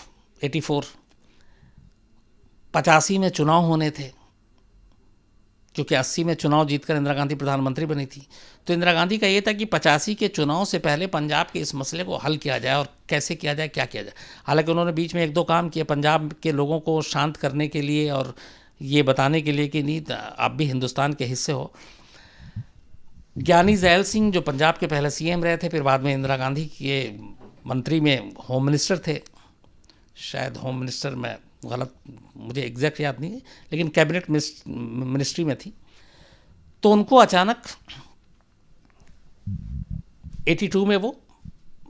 84, 85 में चुनाव होने थे, क्योंकि 80 में चुनाव जीतकर इंदिरा गांधी प्रधानमंत्री बनी थी। तो इंदिरा गांधी का ये था कि 85 के चुनाव से पहले पंजाब के इस मसले को हल किया जाए, और कैसे किया जाए, क्या किया जाए। हालांकि उन्होंने बीच में एक दो काम किए पंजाब के लोगों को शांत करने के लिए और ये बताने के लिए कि नहीं आप भी हिंदुस्तान के हिस्से हो। ज्ञानी ज़ैल सिंह जो पंजाब के पहले सीएम रहे थे, फिर बाद में इंदिरा गांधी के मंत्री में होम मिनिस्टर थे, शायद होम मिनिस्टर में गलत, मुझे एग्जैक्ट याद नहीं है, लेकिन कैबिनेट मिनिस्ट्री में थी। तो उनको अचानक 82 में वो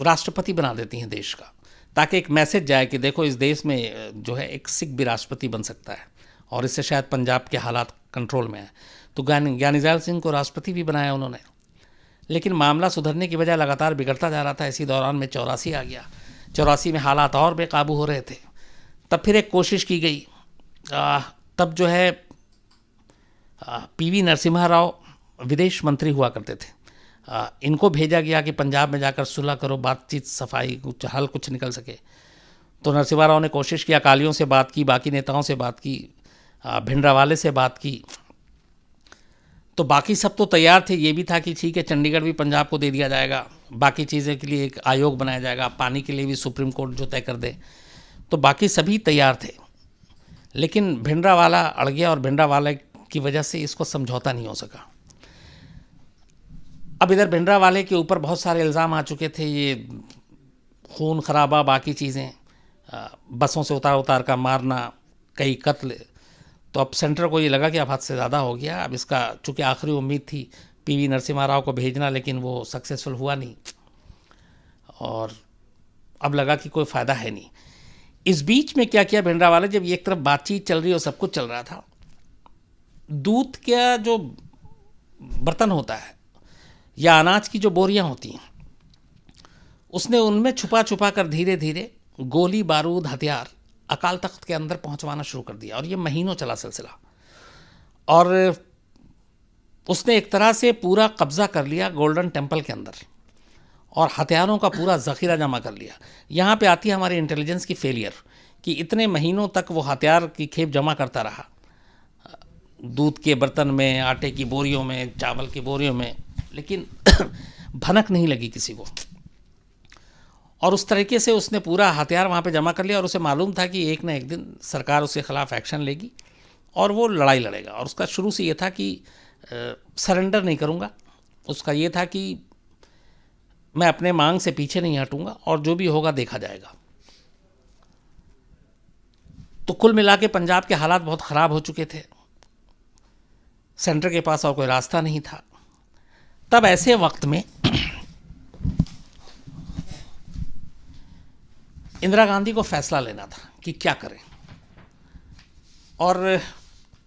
राष्ट्रपति बना देती हैं देश का, ताकि एक मैसेज जाए कि देखो इस देश में जो है एक सिख भी राष्ट्रपति बन सकता है, और इससे शायद पंजाब के हालात कंट्रोल में आए। तो ज्ञानी ज़ैल सिंह को राष्ट्रपति भी बनाया उन्होंने, लेकिन मामला सुधरने की बजाय लगातार बिगड़ता जा रहा था। इसी दौरान में 84 आ गया। 84 में हालात और बेकाबू हो रहे थे। तब फिर एक कोशिश की गई, तब जो है पीवी नरसिम्हा राव विदेश मंत्री हुआ करते थे, इनको भेजा गया कि पंजाब में जाकर सुलह करो, बातचीत, सफाई, कुछ हल कुछ निकल सके। तो नरसिम्हा राव ने कोशिश की, अकालियों से बात की, बाकी नेताओं से बात की, भिंडरावाले से बात की, तो बाकी सब तो तैयार थे। ये भी था कि ठीक है चंडीगढ़ भी पंजाब को दे दिया जाएगा, बाकी चीज़ें के लिए एक आयोग बनाया जाएगा, पानी के लिए भी सुप्रीम कोर्ट जो तय कर दे, तो बाकी सभी तैयार थे। लेकिन भिंडरावाला अड़ गया, और भिंडरावाला की वजह से इसको समझौता नहीं हो सका। अब इधर भिंडरावाले के ऊपर बहुत सारे इल्ज़ाम आ चुके थे, ये खून खराबा, बाकी चीज़ें, बसों से उतार कर मारना, कई कत्ल। तो अब सेंटर को ये लगा कि अब हद से ज़्यादा हो गया। अब इसका चूँकि आखिरी उम्मीद थी पीवी नरसिम्हा राव को भेजना, लेकिन वो सक्सेसफुल हुआ नहीं, और अब लगा कि कोई फ़ायदा है नहीं। इस बीच में क्या किया भिंडरावाले, जब एक तरफ बातचीत चल रही और सब कुछ चल रहा था, दूध का जो बर्तन होता है या अनाज की जो बोरियां होती हैं, उसने उनमें छुपा छुपा कर धीरे धीरे गोली बारूद हथियार अकाल तख्त के अंदर पहुंचवाना शुरू कर दिया। और ये महीनों चला सिलसिला, और उसने एक तरह से पूरा कब्जा कर लिया गोल्डन टेम्पल के अंदर, और हथियारों का पूरा ज़ख़ीरा जमा कर लिया। यहाँ पे आती है हमारी इंटेलिजेंस की फेलियर, कि इतने महीनों तक वो हथियार की खेप जमा करता रहा, दूध के बर्तन में, आटे की बोरियों में, चावल की बोरियों में, लेकिन भनक नहीं लगी किसी को। और उस तरीके से उसने पूरा हथियार वहाँ पे जमा कर लिया, और उसे मालूम था कि एक ना एक दिन सरकार उसके ख़िलाफ़ एक्शन लेगी और वो लड़ाई लड़ेगा। और उसका शुरू से ये था कि सरेंडर नहीं करूँगा। उसका ये था कि मैं अपने मांग से पीछे नहीं हटूंगा और जो भी होगा देखा जाएगा। तो कुल मिला के पंजाब के हालात बहुत ख़राब हो चुके थे, सेंटर के पास और कोई रास्ता नहीं था। तब ऐसे वक्त में इंदिरा गांधी को फैसला लेना था कि क्या करें। और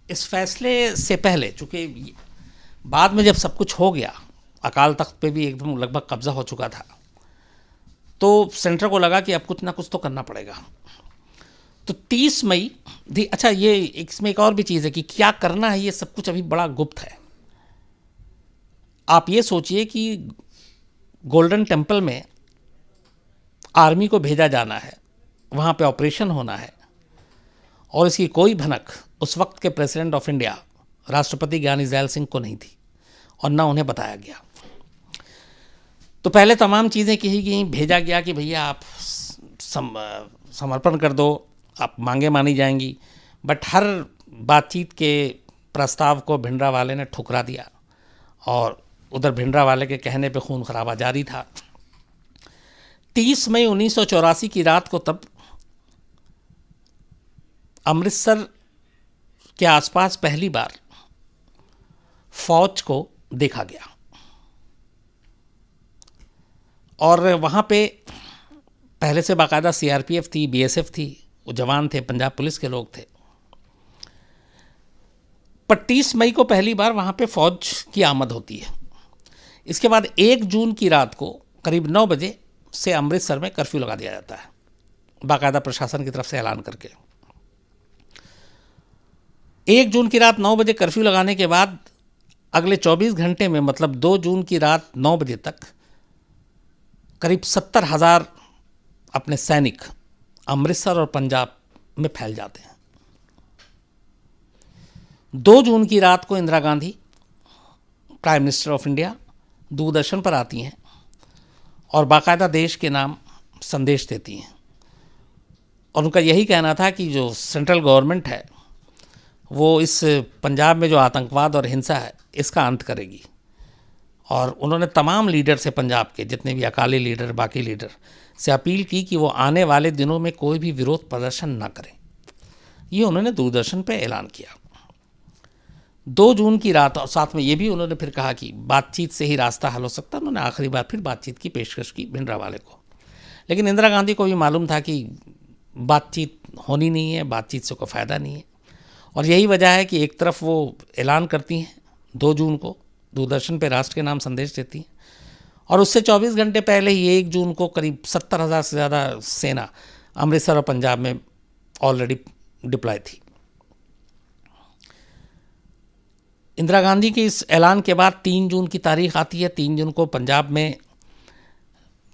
इस फैसले से पहले, चूंकि बाद में जब सब कुछ हो गया, अकाल तख्त पे भी एकदम लगभग कब्जा हो चुका था, तो सेंटर को लगा कि अब कुछ ना कुछ तो करना पड़ेगा। तो 30 मई अच्छा, ये इसमें एक और भी चीज़ है कि क्या करना है, ये सब कुछ अभी बड़ा गुप्त है। आप ये सोचिए कि गोल्डन टेम्पल में आर्मी को भेजा जाना है, वहाँ पे ऑपरेशन होना है, और इसकी कोई भनक उस वक्त के प्रेसिडेंट ऑफ इंडिया राष्ट्रपति ज्ञानी ज़ैल सिंह को नहीं थी और ना उन्हें बताया गया। तो पहले तमाम चीज़ें कही गई, भेजा गया कि भैया आप समर्पण कर दो, आप मांगे मानी जाएंगी। बट हर बातचीत के प्रस्ताव को भिंडरावाले ने ठुकरा दिया और उधर भिंडरावाले के कहने पे खून खराबा जारी था। 30 मई 1984 की रात को तब अमृतसर के आसपास पहली बार फौज को देखा गया और वहाँ पे पहले से बाकायदा सीआरपीएफ थी, बीएसएफ थी, वो जवान थे, पंजाब पुलिस के लोग थे। पर 30 मई को पहली बार वहाँ पे फौज की आमद होती है। इसके बाद 1 जून की रात को करीब 9 बजे से अमृतसर में कर्फ्यू लगा दिया जाता है, बाकायदा प्रशासन की तरफ से ऐलान करके। 1 जून की रात 9 बजे कर्फ्यू लगाने के बाद अगले 24 घंटे में, मतलब 2 जून की रात 9 बजे तक करीब 70,000 अपने सैनिक अमृतसर और पंजाब में फैल जाते हैं। 2 जून की रात को Indira Gandhi, prime minister of India, Doordarshan पर आती हैं और बाकायदा देश के नाम संदेश देती हैं। और उनका यही कहना था कि जो सेंट्रल गवर्नमेंट है वो इस पंजाब में जो आतंकवाद और हिंसा है इसका अंत करेगी। और उन्होंने तमाम लीडर से, पंजाब के जितने भी अकाली लीडर, बाकी लीडर से अपील की कि वो आने वाले दिनों में कोई भी विरोध प्रदर्शन ना करें। ये उन्होंने दूरदर्शन पे ऐलान किया 2 जून की रात। और साथ में ये भी उन्होंने फिर कहा कि बातचीत से ही रास्ता हल हो सकता है। उन्होंने आखिरी बार फिर बातचीत की पेशकश की भिंडरावाले को। लेकिन इंदिरा गांधी को भी मालूम था कि बातचीत होनी नहीं है, बातचीत से कोई फ़ायदा नहीं है। और यही वजह है कि एक तरफ वो ऐलान करती हैं 2 जून को, दूरदर्शन पे राष्ट्र के नाम संदेश देती हैं, और उससे 24 घंटे पहले ही 1 जून को करीब 70,000 से ज़्यादा सेना अमृतसर और पंजाब में ऑलरेडी डिप्लॉय थी। इंदिरा गांधी के इस ऐलान के बाद 3 जून की तारीख आती है। 3 जून को पंजाब में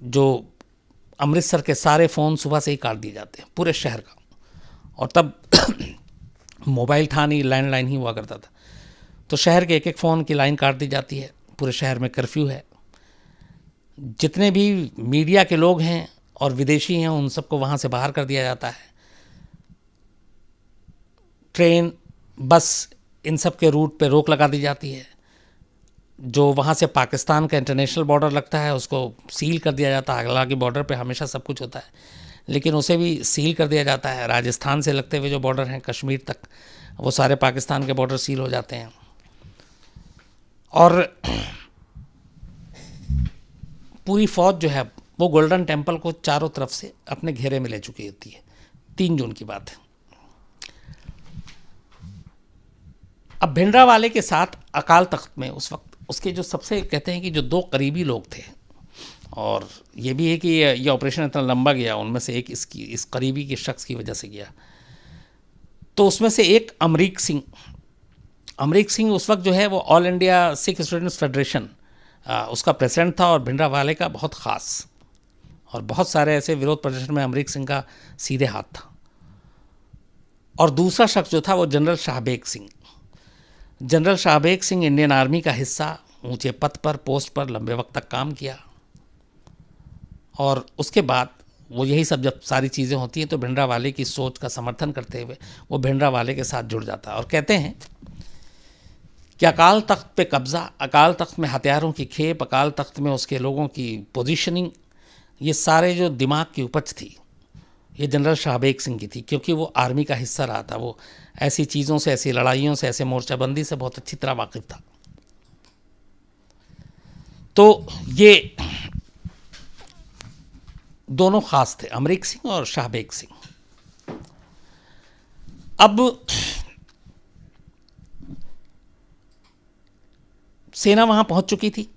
जो अमृतसर के सारे फ़ोन सुबह से ही काट दिए जाते हैं, पूरे शहर का। और तब मोबाइल था नहीं, लैंडलाइन ही हुआ करता था। तो शहर के एक फ़ोन की लाइन काट दी जाती है। पूरे शहर में कर्फ्यू है। जितने भी मीडिया के लोग हैं और विदेशी हैं उन सबको वहाँ से बाहर कर दिया जाता है। ट्रेन, बस, इन सब के रूट पे रोक लगा दी जाती है। जो वहाँ से पाकिस्तान का इंटरनेशनल बॉर्डर लगता है उसको सील कर दिया जाता है। हालांकि बॉर्डर पे हमेशा सब कुछ होता है, लेकिन उसे भी सील कर दिया जाता है। राजस्थान से लगते हुए जो बॉर्डर हैं कश्मीर तक, वो सारे पाकिस्तान के बॉर्डर सील हो जाते हैं। और पूरी फ़ौज जो है वो गोल्डन टेम्पल को चारों तरफ से अपने घेरे में ले चुकी होती है। 3 जून की बात है। अब भिंडरावाले के साथ अकाल तख्त में उस वक्त उसके जो सबसे, कहते हैं कि जो 2 करीबी लोग थे, और ये भी है कि ये ऑपरेशन इतना लंबा गया, उनमें से एक इस करीबी के शख्स की वजह से गया। तो उसमें से एक अमरीक सिंह उस वक्त जो है वो all India Sikh students federation उसका प्रेसिडेंट था और भिंडरावाले का बहुत ख़ास, और बहुत सारे ऐसे विरोध प्रदर्शन में अमरीक सिंह का सीधे हाथ था। और दूसरा शख्स जो था वो general Shabeg Singh Indian army का हिस्सा, ऊंचे पद पर, पोस्ट पर लंबे वक्त तक काम किया। और उसके बाद वो यही सब जब सारी चीज़ें होती हैं तो भिंडरावाले की सोच का समर्थन करते हुए वो भिंडरावाले के साथ जुड़ जाता है। और कहते हैं कि अकाल तख्त पे कब्ज़ा, अकाल तख्त में हथियारों की खेप, अकाल तख्त में उसके लोगों की पोजीशनिंग, ये सारे जो दिमाग की उपज थी ये जनरल शाहबेग सिंह की थी, क्योंकि वो आर्मी का हिस्सा रहा था। वो ऐसी चीज़ों से, ऐसी लड़ाइयों से, ऐसे मोर्चाबंदी से बहुत अच्छी तरह वाकिफ था। तो ये दोनों ख़ास थे, अमरीक सिंह और शाहबेग सिंह। अब सेना वहाँ पहुँच चुकी थी,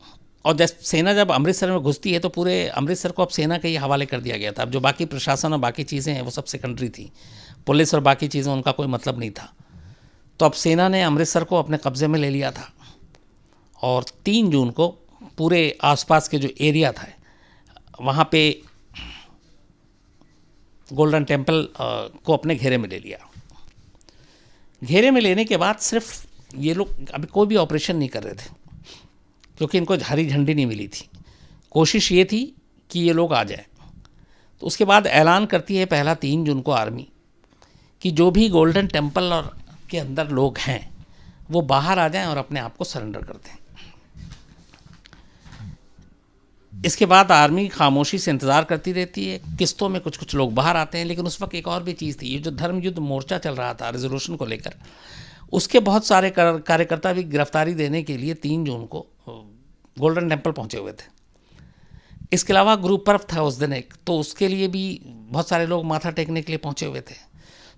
और जब सेना जब अमृतसर में घुसती है तो पूरे अमृतसर को अब सेना के ही हवाले कर दिया गया था। अब जो बाकी प्रशासन और बाकी चीज़ें हैं वो सब सेकेंडरी थी, पुलिस और बाकी चीज़ें उनका कोई मतलब नहीं था। तो अब सेना ने अमृतसर को अपने कब्ज़े में ले लिया था, और 3 जून को पूरे आसपास के जो एरिया था वहाँ पे गोल्डन टेम्पल को अपने घेरे में ले लिया। घेरे में लेने के बाद सिर्फ ये लोग अभी कोई भी ऑपरेशन नहीं कर रहे थे, क्योंकि इनको हरी झंडी नहीं मिली थी। कोशिश ये थी कि ये लोग आ जाए। तो उसके बाद ऐलान करती है पहला 3 जून को आर्मी कि जो भी गोल्डन टेम्पल और के अंदर लोग हैं वो बाहर आ जाएं और अपने आप को सरेंडर कर दें। इसके बाद आर्मी खामोशी से इंतज़ार करती रहती है। किस्तों में कुछ कुछ लोग बाहर आते हैं, लेकिन उस वक्त एक और भी चीज़ थी। ये जो धर्म युद्ध मोर्चा चल रहा था रेजोल्यूशन को लेकर, उसके बहुत सारे कार्यकर्ता भी गिरफ्तारी देने के लिए 3 जून को गोल्डन टेम्पल पहुंचे हुए थे। इसके अलावा गुरु पर्व था उस दिन एक, तो उसके लिए भी बहुत सारे लोग माथा टेकने के लिए पहुंचे हुए थे।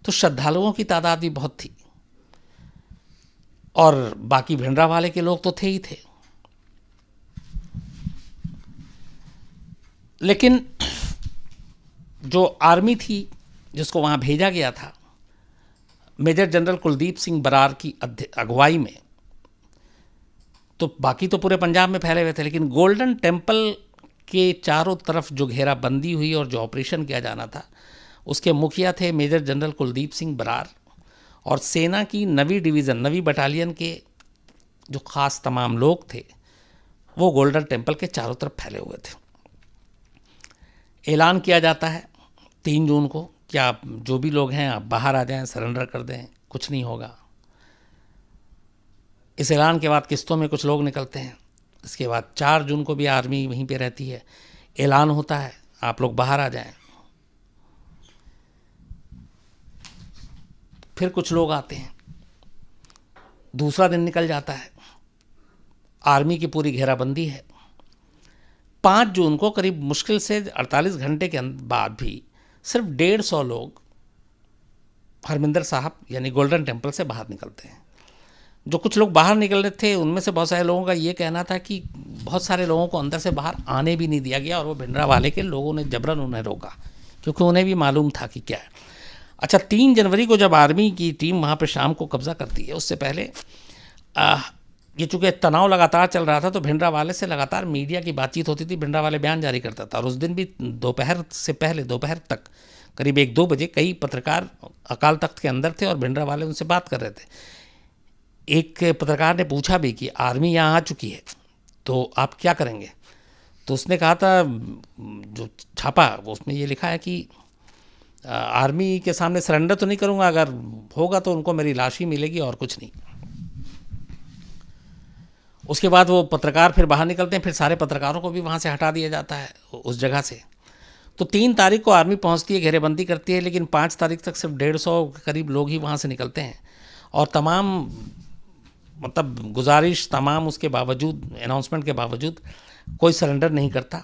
तो श्रद्धालुओं की तादाद भी बहुत थी, और बाकी भिंडरावाले के लोग तो थे ही थे। लेकिन जो आर्मी थी जिसको वहाँ भेजा गया था, मेजर जनरल कुलदीप सिंह बरार की अगुवाई में, तो बाकी तो पूरे पंजाब में फैले हुए थे, लेकिन गोल्डन टेम्पल के चारों तरफ जो घेराबंदी हुई और जो ऑपरेशन किया जाना था, उसके मुखिया थे मेजर जनरल कुलदीप सिंह बरार, और सेना की 9वीं डिवीज़न 9वीं बटालियन के जो ख़ास तमाम लोग थे वो गोल्डन टेम्पल के चारों तरफ फैले हुए थे। ऐलान किया जाता है 3 जून को कि आप जो भी लोग हैं आप बाहर आ जाएं, सरेंडर कर दें, कुछ नहीं होगा। इस ऐलान के बाद किस्तों में कुछ लोग निकलते हैं। इसके बाद 4 जून को भी आर्मी वहीं पे रहती है, ऐलान होता है आप लोग बाहर आ जाएं। फिर कुछ लोग आते हैं, दूसरा दिन निकल जाता है, आर्मी की पूरी घेराबंदी है। 5 जून को करीब मुश्किल से 48 घंटे के बाद भी सिर्फ 150 लोग हरमिंदर साहब यानी गोल्डन टेम्पल से बाहर निकलते हैं। जो कुछ लोग बाहर निकल रहे थे उनमें से बहुत सारे लोगों का ये कहना था कि बहुत सारे लोगों को अंदर से बाहर आने भी नहीं दिया गया, और वो भिंडरावाले के लोगों ने जबरन उन्हें रोका, क्योंकि उन्हें भी मालूम था कि क्या है। अच्छा, 3 जनवरी को जब आर्मी की टीम वहाँ पर शाम को कब्ज़ा करती है, उससे पहले ये चूँकि तनाव लगातार चल रहा था, तो भिंडरावाले से लगातार मीडिया की बातचीत होती थी, भिंडरावाले बयान जारी करता था। और उस दिन भी दोपहर से पहले, दोपहर तक करीब 1-2 बजे कई पत्रकार अकाल तख्त के अंदर थे और भिंडरावाले उनसे बात कर रहे थे। एक पत्रकार ने पूछा भी कि आर्मी यहाँ आ चुकी है तो आप क्या करेंगे, तो उसने कहा था, जो छापा वो उसमें ये लिखा है कि आर्मी के सामने सरेंडर तो नहीं करूँगा, अगर होगा तो उनको मेरी लाश ही मिलेगी और कुछ नहीं। उसके बाद वो पत्रकार फिर बाहर निकलते हैं, फिर सारे पत्रकारों को भी वहाँ से हटा दिया जाता है उस जगह से। तो 3 तारीख को आर्मी पहुँचती है, घेरेबंदी करती है, लेकिन 5 तारीख तक सिर्फ 150 के करीब लोग ही वहाँ से निकलते हैं। और तमाम मतलब गुजारिश, तमाम उसके बावजूद, अनाउंसमेंट के बावजूद कोई सरेंडर नहीं करता।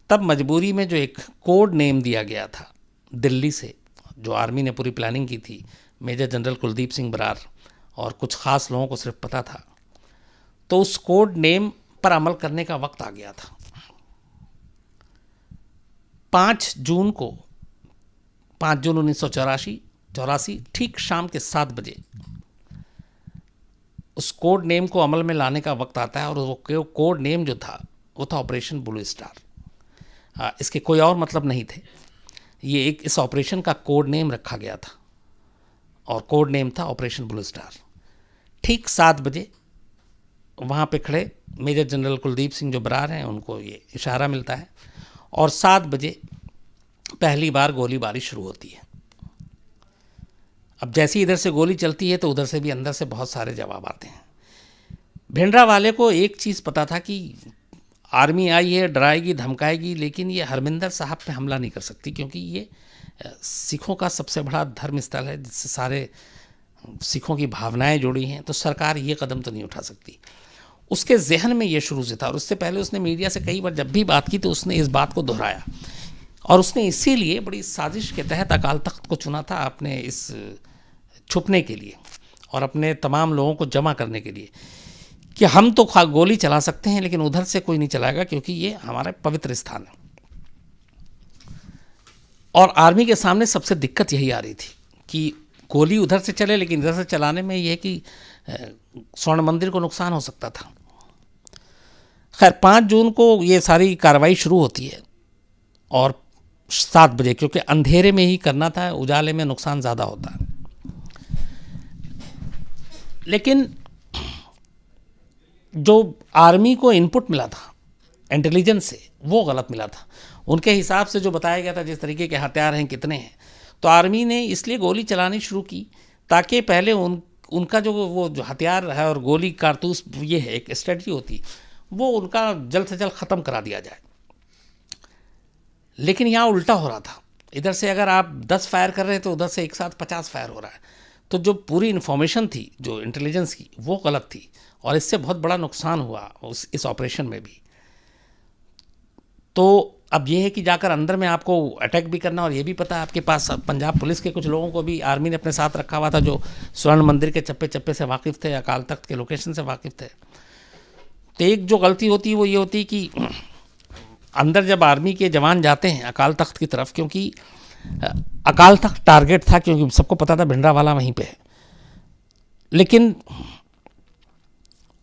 तब मजबूरी में जो एक कोड नेम दिया गया था दिल्ली से, जो आर्मी ने पूरी प्लानिंग की थी, मेजर जनरल कुलदीप सिंह बरार और कुछ ख़ास लोगों को सिर्फ पता था, तो उस कोड नेम पर अमल करने का वक्त आ गया था। 5 जून 1984 ठीक शाम के 7 बजे उस कोड नेम को अमल में लाने का वक्त आता है, और वो कोड नेम जो था वो था ऑपरेशन ब्लू स्टार। इसके कोई और मतलब नहीं थे, ये एक इस ऑपरेशन का कोड नेम रखा गया था, और कोड नेम था ऑपरेशन ब्लू स्टार। ठीक 7 बजे वहाँ पे खड़े मेजर जनरल कुलदीप सिंह जो बरार हैं, उनको ये इशारा मिलता है, और 7 बजे पहली बार गोलीबारी शुरू होती है। अब जैसी इधर से गोली चलती है तो उधर से भी अंदर से बहुत सारे जवाब आते हैं भिंडरावाले को एक चीज़ पता था कि आर्मी आई है, डराएगी धमकाएगी, लेकिन ये हरमिंदर साहब पे हमला नहीं कर सकती, क्योंकि ये सिखों का सबसे बड़ा धर्म स्थल है जिससे सारे सिखों की भावनाएं जुड़ी हैं, तो सरकार ये कदम तो नहीं उठा सकती। उसके जहन में ये शुरू से था, और उससे पहले उसने मीडिया से कई बार जब भी बात की तो उसने इस बात को दोहराया, और उसने इसीलिए बड़ी साजिश के तहत अकाल तख्त को चुना था अपने इस छुपने के लिए और अपने तमाम लोगों को जमा करने के लिए कि हम तो गोली चला सकते हैं लेकिन उधर से कोई नहीं चलाएगा, क्योंकि ये हमारा पवित्र स्थान है। और आर्मी के सामने सबसे दिक्कत यही आ रही थी कि गोली उधर से चले, लेकिन इधर से चलाने में यह कि स्वर्ण मंदिर को नुकसान हो सकता था। खैर 5 जून को ये सारी कार्रवाई शुरू होती है और 7 बजे, क्योंकि अंधेरे में ही करना था, उजाले में नुकसान ज़्यादा होता है। लेकिन जो आर्मी को इनपुट मिला था इंटेलिजेंस से, वो गलत मिला था। उनके हिसाब से जो बताया गया था जिस तरीके के हथियार हैं कितने हैं, तो आर्मी ने इसलिए गोली चलानी शुरू की ताकि पहले उनका जो हथियार है और गोली कारतूस, ये है एक स्ट्रेटजी होती, वो उनका जल्द से जल्द ख़त्म करा दिया जाए। लेकिन यहाँ उल्टा हो रहा था, इधर से अगर आप 10 फायर कर रहे हैं तो उधर से एक साथ 50 फायर हो रहा है। तो जो पूरी इन्फॉर्मेशन थी जो इंटेलिजेंस की, वो गलत थी, और इससे बहुत बड़ा नुकसान हुआ इस ऑपरेशन में भी। तो अब ये है कि जाकर अंदर में आपको अटैक भी करना, और ये भी पता है आपके पास पंजाब पुलिस के कुछ लोगों को भी आर्मी ने अपने साथ रखा हुआ था जो स्वर्ण मंदिर के चप्पे चप्पे से वाकिफ़ थे, अकाल तख्त के लोकेशन से वाकिफ़ थे। तो एक जो गलती होती है वो ये होती है कि अंदर जब आर्मी के जवान जाते हैं अकाल तख्त की तरफ, क्योंकि अकाल तख्त टारगेट था, क्योंकि सबको पता था भिंडरावाला वहीं पे है, लेकिन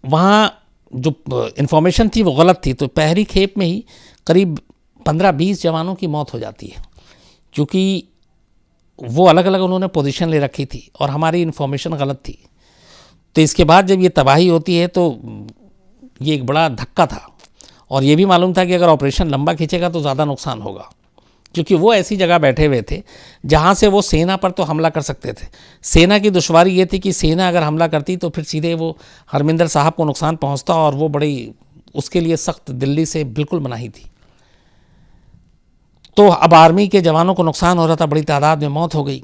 वहाँ जो इन्फॉर्मेशन थी वो गलत थी। तो पहली खेप में ही करीब 15-20 जवानों की मौत हो जाती है, क्योंकि वो अलग अलग उन्होंने पोजीशन ले रखी थी और हमारी इन्फॉर्मेशन गलत थी। तो इसके बाद जब ये तबाही होती है तो ये एक बड़ा धक्का था, और ये भी मालूम था कि अगर ऑपरेशन लंबा खींचेगा तो ज़्यादा नुकसान होगा, क्योंकि वो ऐसी जगह बैठे हुए थे जहाँ से वो सेना पर तो हमला कर सकते थे। सेना की दुश्वारी ये थी कि सेना अगर हमला करती तो फिर सीधे वो हरमिंदर साहब को नुकसान पहुँचता, और वो बड़ी उसके लिए सख्त दिल्ली से बिल्कुल मनाही थी। तो अब आर्मी के जवानों को नुकसान हो रहा था, बड़ी तादाद में मौत हो गई।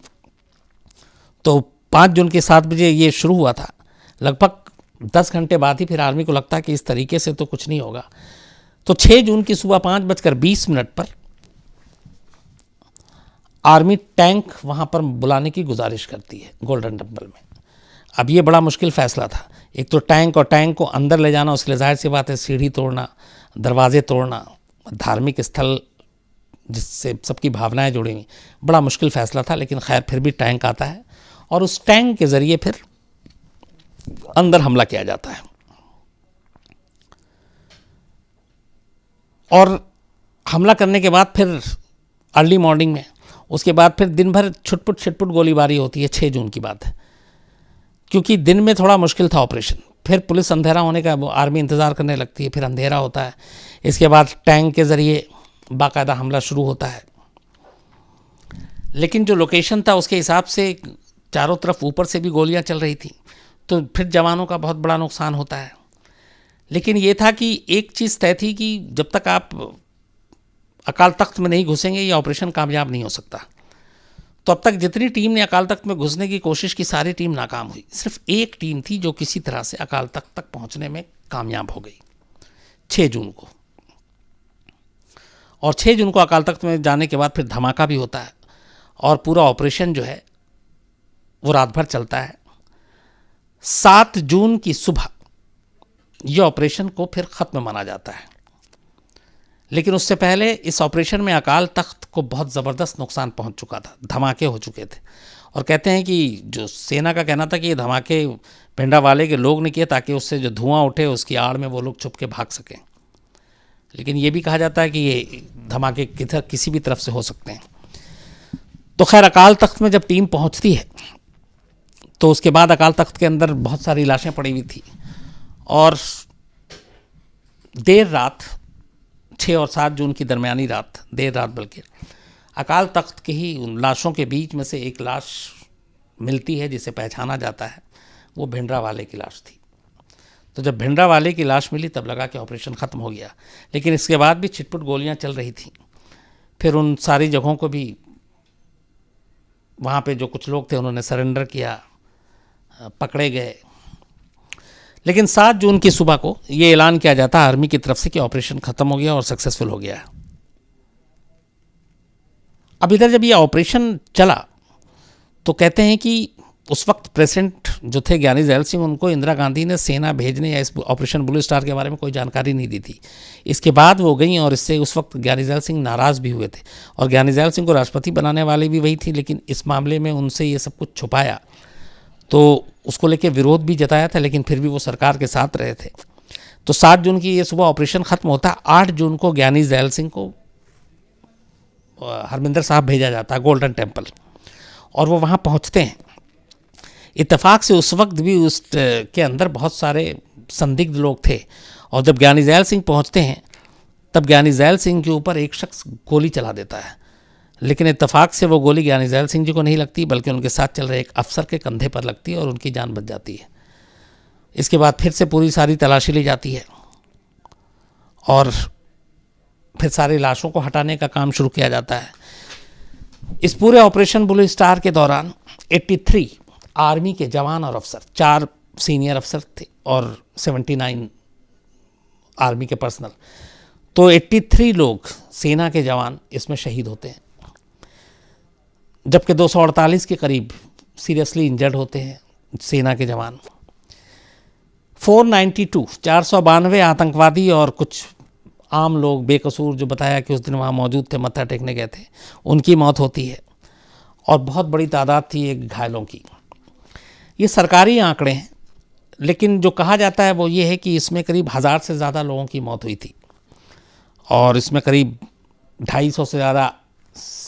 तो 5 जून के 7 बजे ये शुरू हुआ था। लगभग 10 घंटे बाद ही फिर आर्मी को लगता कि इस तरीके से तो कुछ नहीं होगा। तो 6 जून की सुबह 5:20 पर आर्मी टैंक वहाँ पर बुलाने की गुजारिश करती है गोल्डन टेम्पल में। अब ये बड़ा मुश्किल फ़ैसला था, एक तो टैंक को अंदर ले जाना, उसके लिए जाहिर सी बात है सीढ़ी तोड़ना, दरवाजे तोड़ना, धार्मिक स्थल जिससे सबकी भावनाएं जुड़ी हुई, बड़ा मुश्किल फ़ैसला था। लेकिन खैर फिर भी टैंक आता है और उस टैंक के ज़रिए फिर अंदर हमला किया जाता है। और हमला करने के बाद फिर अर्ली मॉर्निंग में, उसके बाद फिर दिन भर छुटपुट गोलीबारी होती है। 6 जून की बात है, क्योंकि दिन में थोड़ा मुश्किल था ऑपरेशन। फिर पुलिस अंधेरा होने का वो आर्मी इंतज़ार करने लगती है, फिर अंधेरा होता है। इसके बाद टैंक के ज़रिए बाकायदा हमला शुरू होता है। लेकिन जो लोकेशन था उसके हिसाब से चारों तरफ ऊपर से भी गोलियां चल रही थी, तो फिर जवानों का बहुत बड़ा नुकसान होता है। लेकिन ये था कि एक चीज़ तय थी कि जब तक आप अकाल तख्त में नहीं घुसेंगे ये ऑपरेशन कामयाब नहीं हो सकता। तो अब तक जितनी टीम ने अकाल तख्त में घुसने की कोशिश की, सारी टीम नाकाम हुई। सिर्फ एक टीम थी जो किसी तरह से अकाल तख्त तक पहुंचने में कामयाब हो गई 6 जून को। और 6 जून को अकाल तख्त में जाने के बाद फिर धमाका भी होता है, और पूरा ऑपरेशन जो है वो रात भर चलता है। 7 जून की सुबह ये ऑपरेशन को फिर ख़त्म माना जाता है। लेकिन उससे पहले इस ऑपरेशन में अकाल तख्त को बहुत ज़बरदस्त नुकसान पहुंच चुका था, धमाके हो चुके थे। और कहते हैं कि जो सेना का कहना था कि ये धमाके भिंडरावाले के लोग ने किए ताकि उससे जो धुआं उठे उसकी आड़ में वो लोग छुप के भाग सकें। लेकिन ये भी कहा जाता है कि ये धमाके किसी भी तरफ से हो सकते हैं। तो खैर अकाल तख्त में जब टीम पहुंचती है तो उसके बाद अकाल तख्त के अंदर बहुत सारी लाशें पड़ी हुई थी, और देर रात 6 और 7 जून की दरमियानी रात, देर रात बल्कि, अकाल तख्त की ही उन लाशों के बीच में से एक लाश मिलती है जिसे पहचाना जाता है, वो भिंडरावाले की लाश थी। तो जब भिंडरावाले की लाश मिली तब लगा कि ऑपरेशन ख़त्म हो गया, लेकिन इसके बाद भी छिटपुट गोलियां चल रही थी। फिर उन सारी जगहों को भी वहाँ पे जो कुछ लोग थे उन्होंने सरेंडर किया, पकड़े गए। लेकिन 7 जून की सुबह को ये ऐलान किया जाता आर्मी की तरफ से कि ऑपरेशन ख़त्म हो गया और सक्सेसफुल हो गया। अब इधर जब ये ऑपरेशन चला तो कहते हैं कि उस वक्त प्रेसिडेंट जो थे ज्ञानी जैल सिंह, उनको इंदिरा गांधी ने सेना भेजने या इस ऑपरेशन ब्लू स्टार के बारे में कोई जानकारी नहीं दी थी। इसके बाद वो गई और इससे उस वक्त ज्ञानी जैल सिंह नाराज़ भी हुए थे और ज्ञानी जैल सिंह को राष्ट्रपति बनाने वाले भी वही थी, लेकिन इस मामले में उनसे ये सब कुछ छुपाया तो उसको लेके विरोध भी जताया था, लेकिन फिर भी वो सरकार के साथ रहे थे। तो 7 जून की ये सुबह ऑपरेशन ख़त्म होता है। 8 जून को ज्ञानी जैल सिंह को हरमिंदर साहब भेजा जाता है गोल्डन टेम्पल और वो वहाँ पहुँचते हैं। इत्तेफाक से उस वक्त भी उस के अंदर बहुत सारे संदिग्ध लोग थे और जब ज्ञानी जैल सिंह पहुँचते हैं तब ज्ञानी जैल सिंह के ऊपर एक शख्स गोली चला देता है, लेकिन इत्तेफाक से वो गोली ज्ञानी जैल सिंह जी को नहीं लगती बल्कि उनके साथ चल रहे एक अफसर के कंधे पर लगती है और उनकी जान बच जाती है। इसके बाद फिर से पूरी सारी तलाशी ली जाती है और फिर सारी लाशों को हटाने का काम शुरू किया जाता है। इस पूरे ऑपरेशन ब्लू स्टार के दौरान 83 आर्मी के जवान और अफसर, 4 सीनियर अफसर थे और 79 आर्मी के पर्सनल, तो 83 लोग सेना के जवान इसमें शहीद होते हैं, जबकि 248 के करीब सीरियसली इंजर्ड होते हैं सेना के जवान। 492 आतंकवादी और कुछ आम लोग बेकसूर जो बताया कि उस दिन वहाँ मौजूद थे, मत्था टेकने गए थे, उनकी मौत होती है और बहुत बड़ी तादाद थी एक घायलों की। ये सरकारी आंकड़े हैं, लेकिन जो कहा जाता है वो ये है कि इसमें करीब 1000 से ज़्यादा लोगों की मौत हुई थी और इसमें करीब 250 से ज़्यादा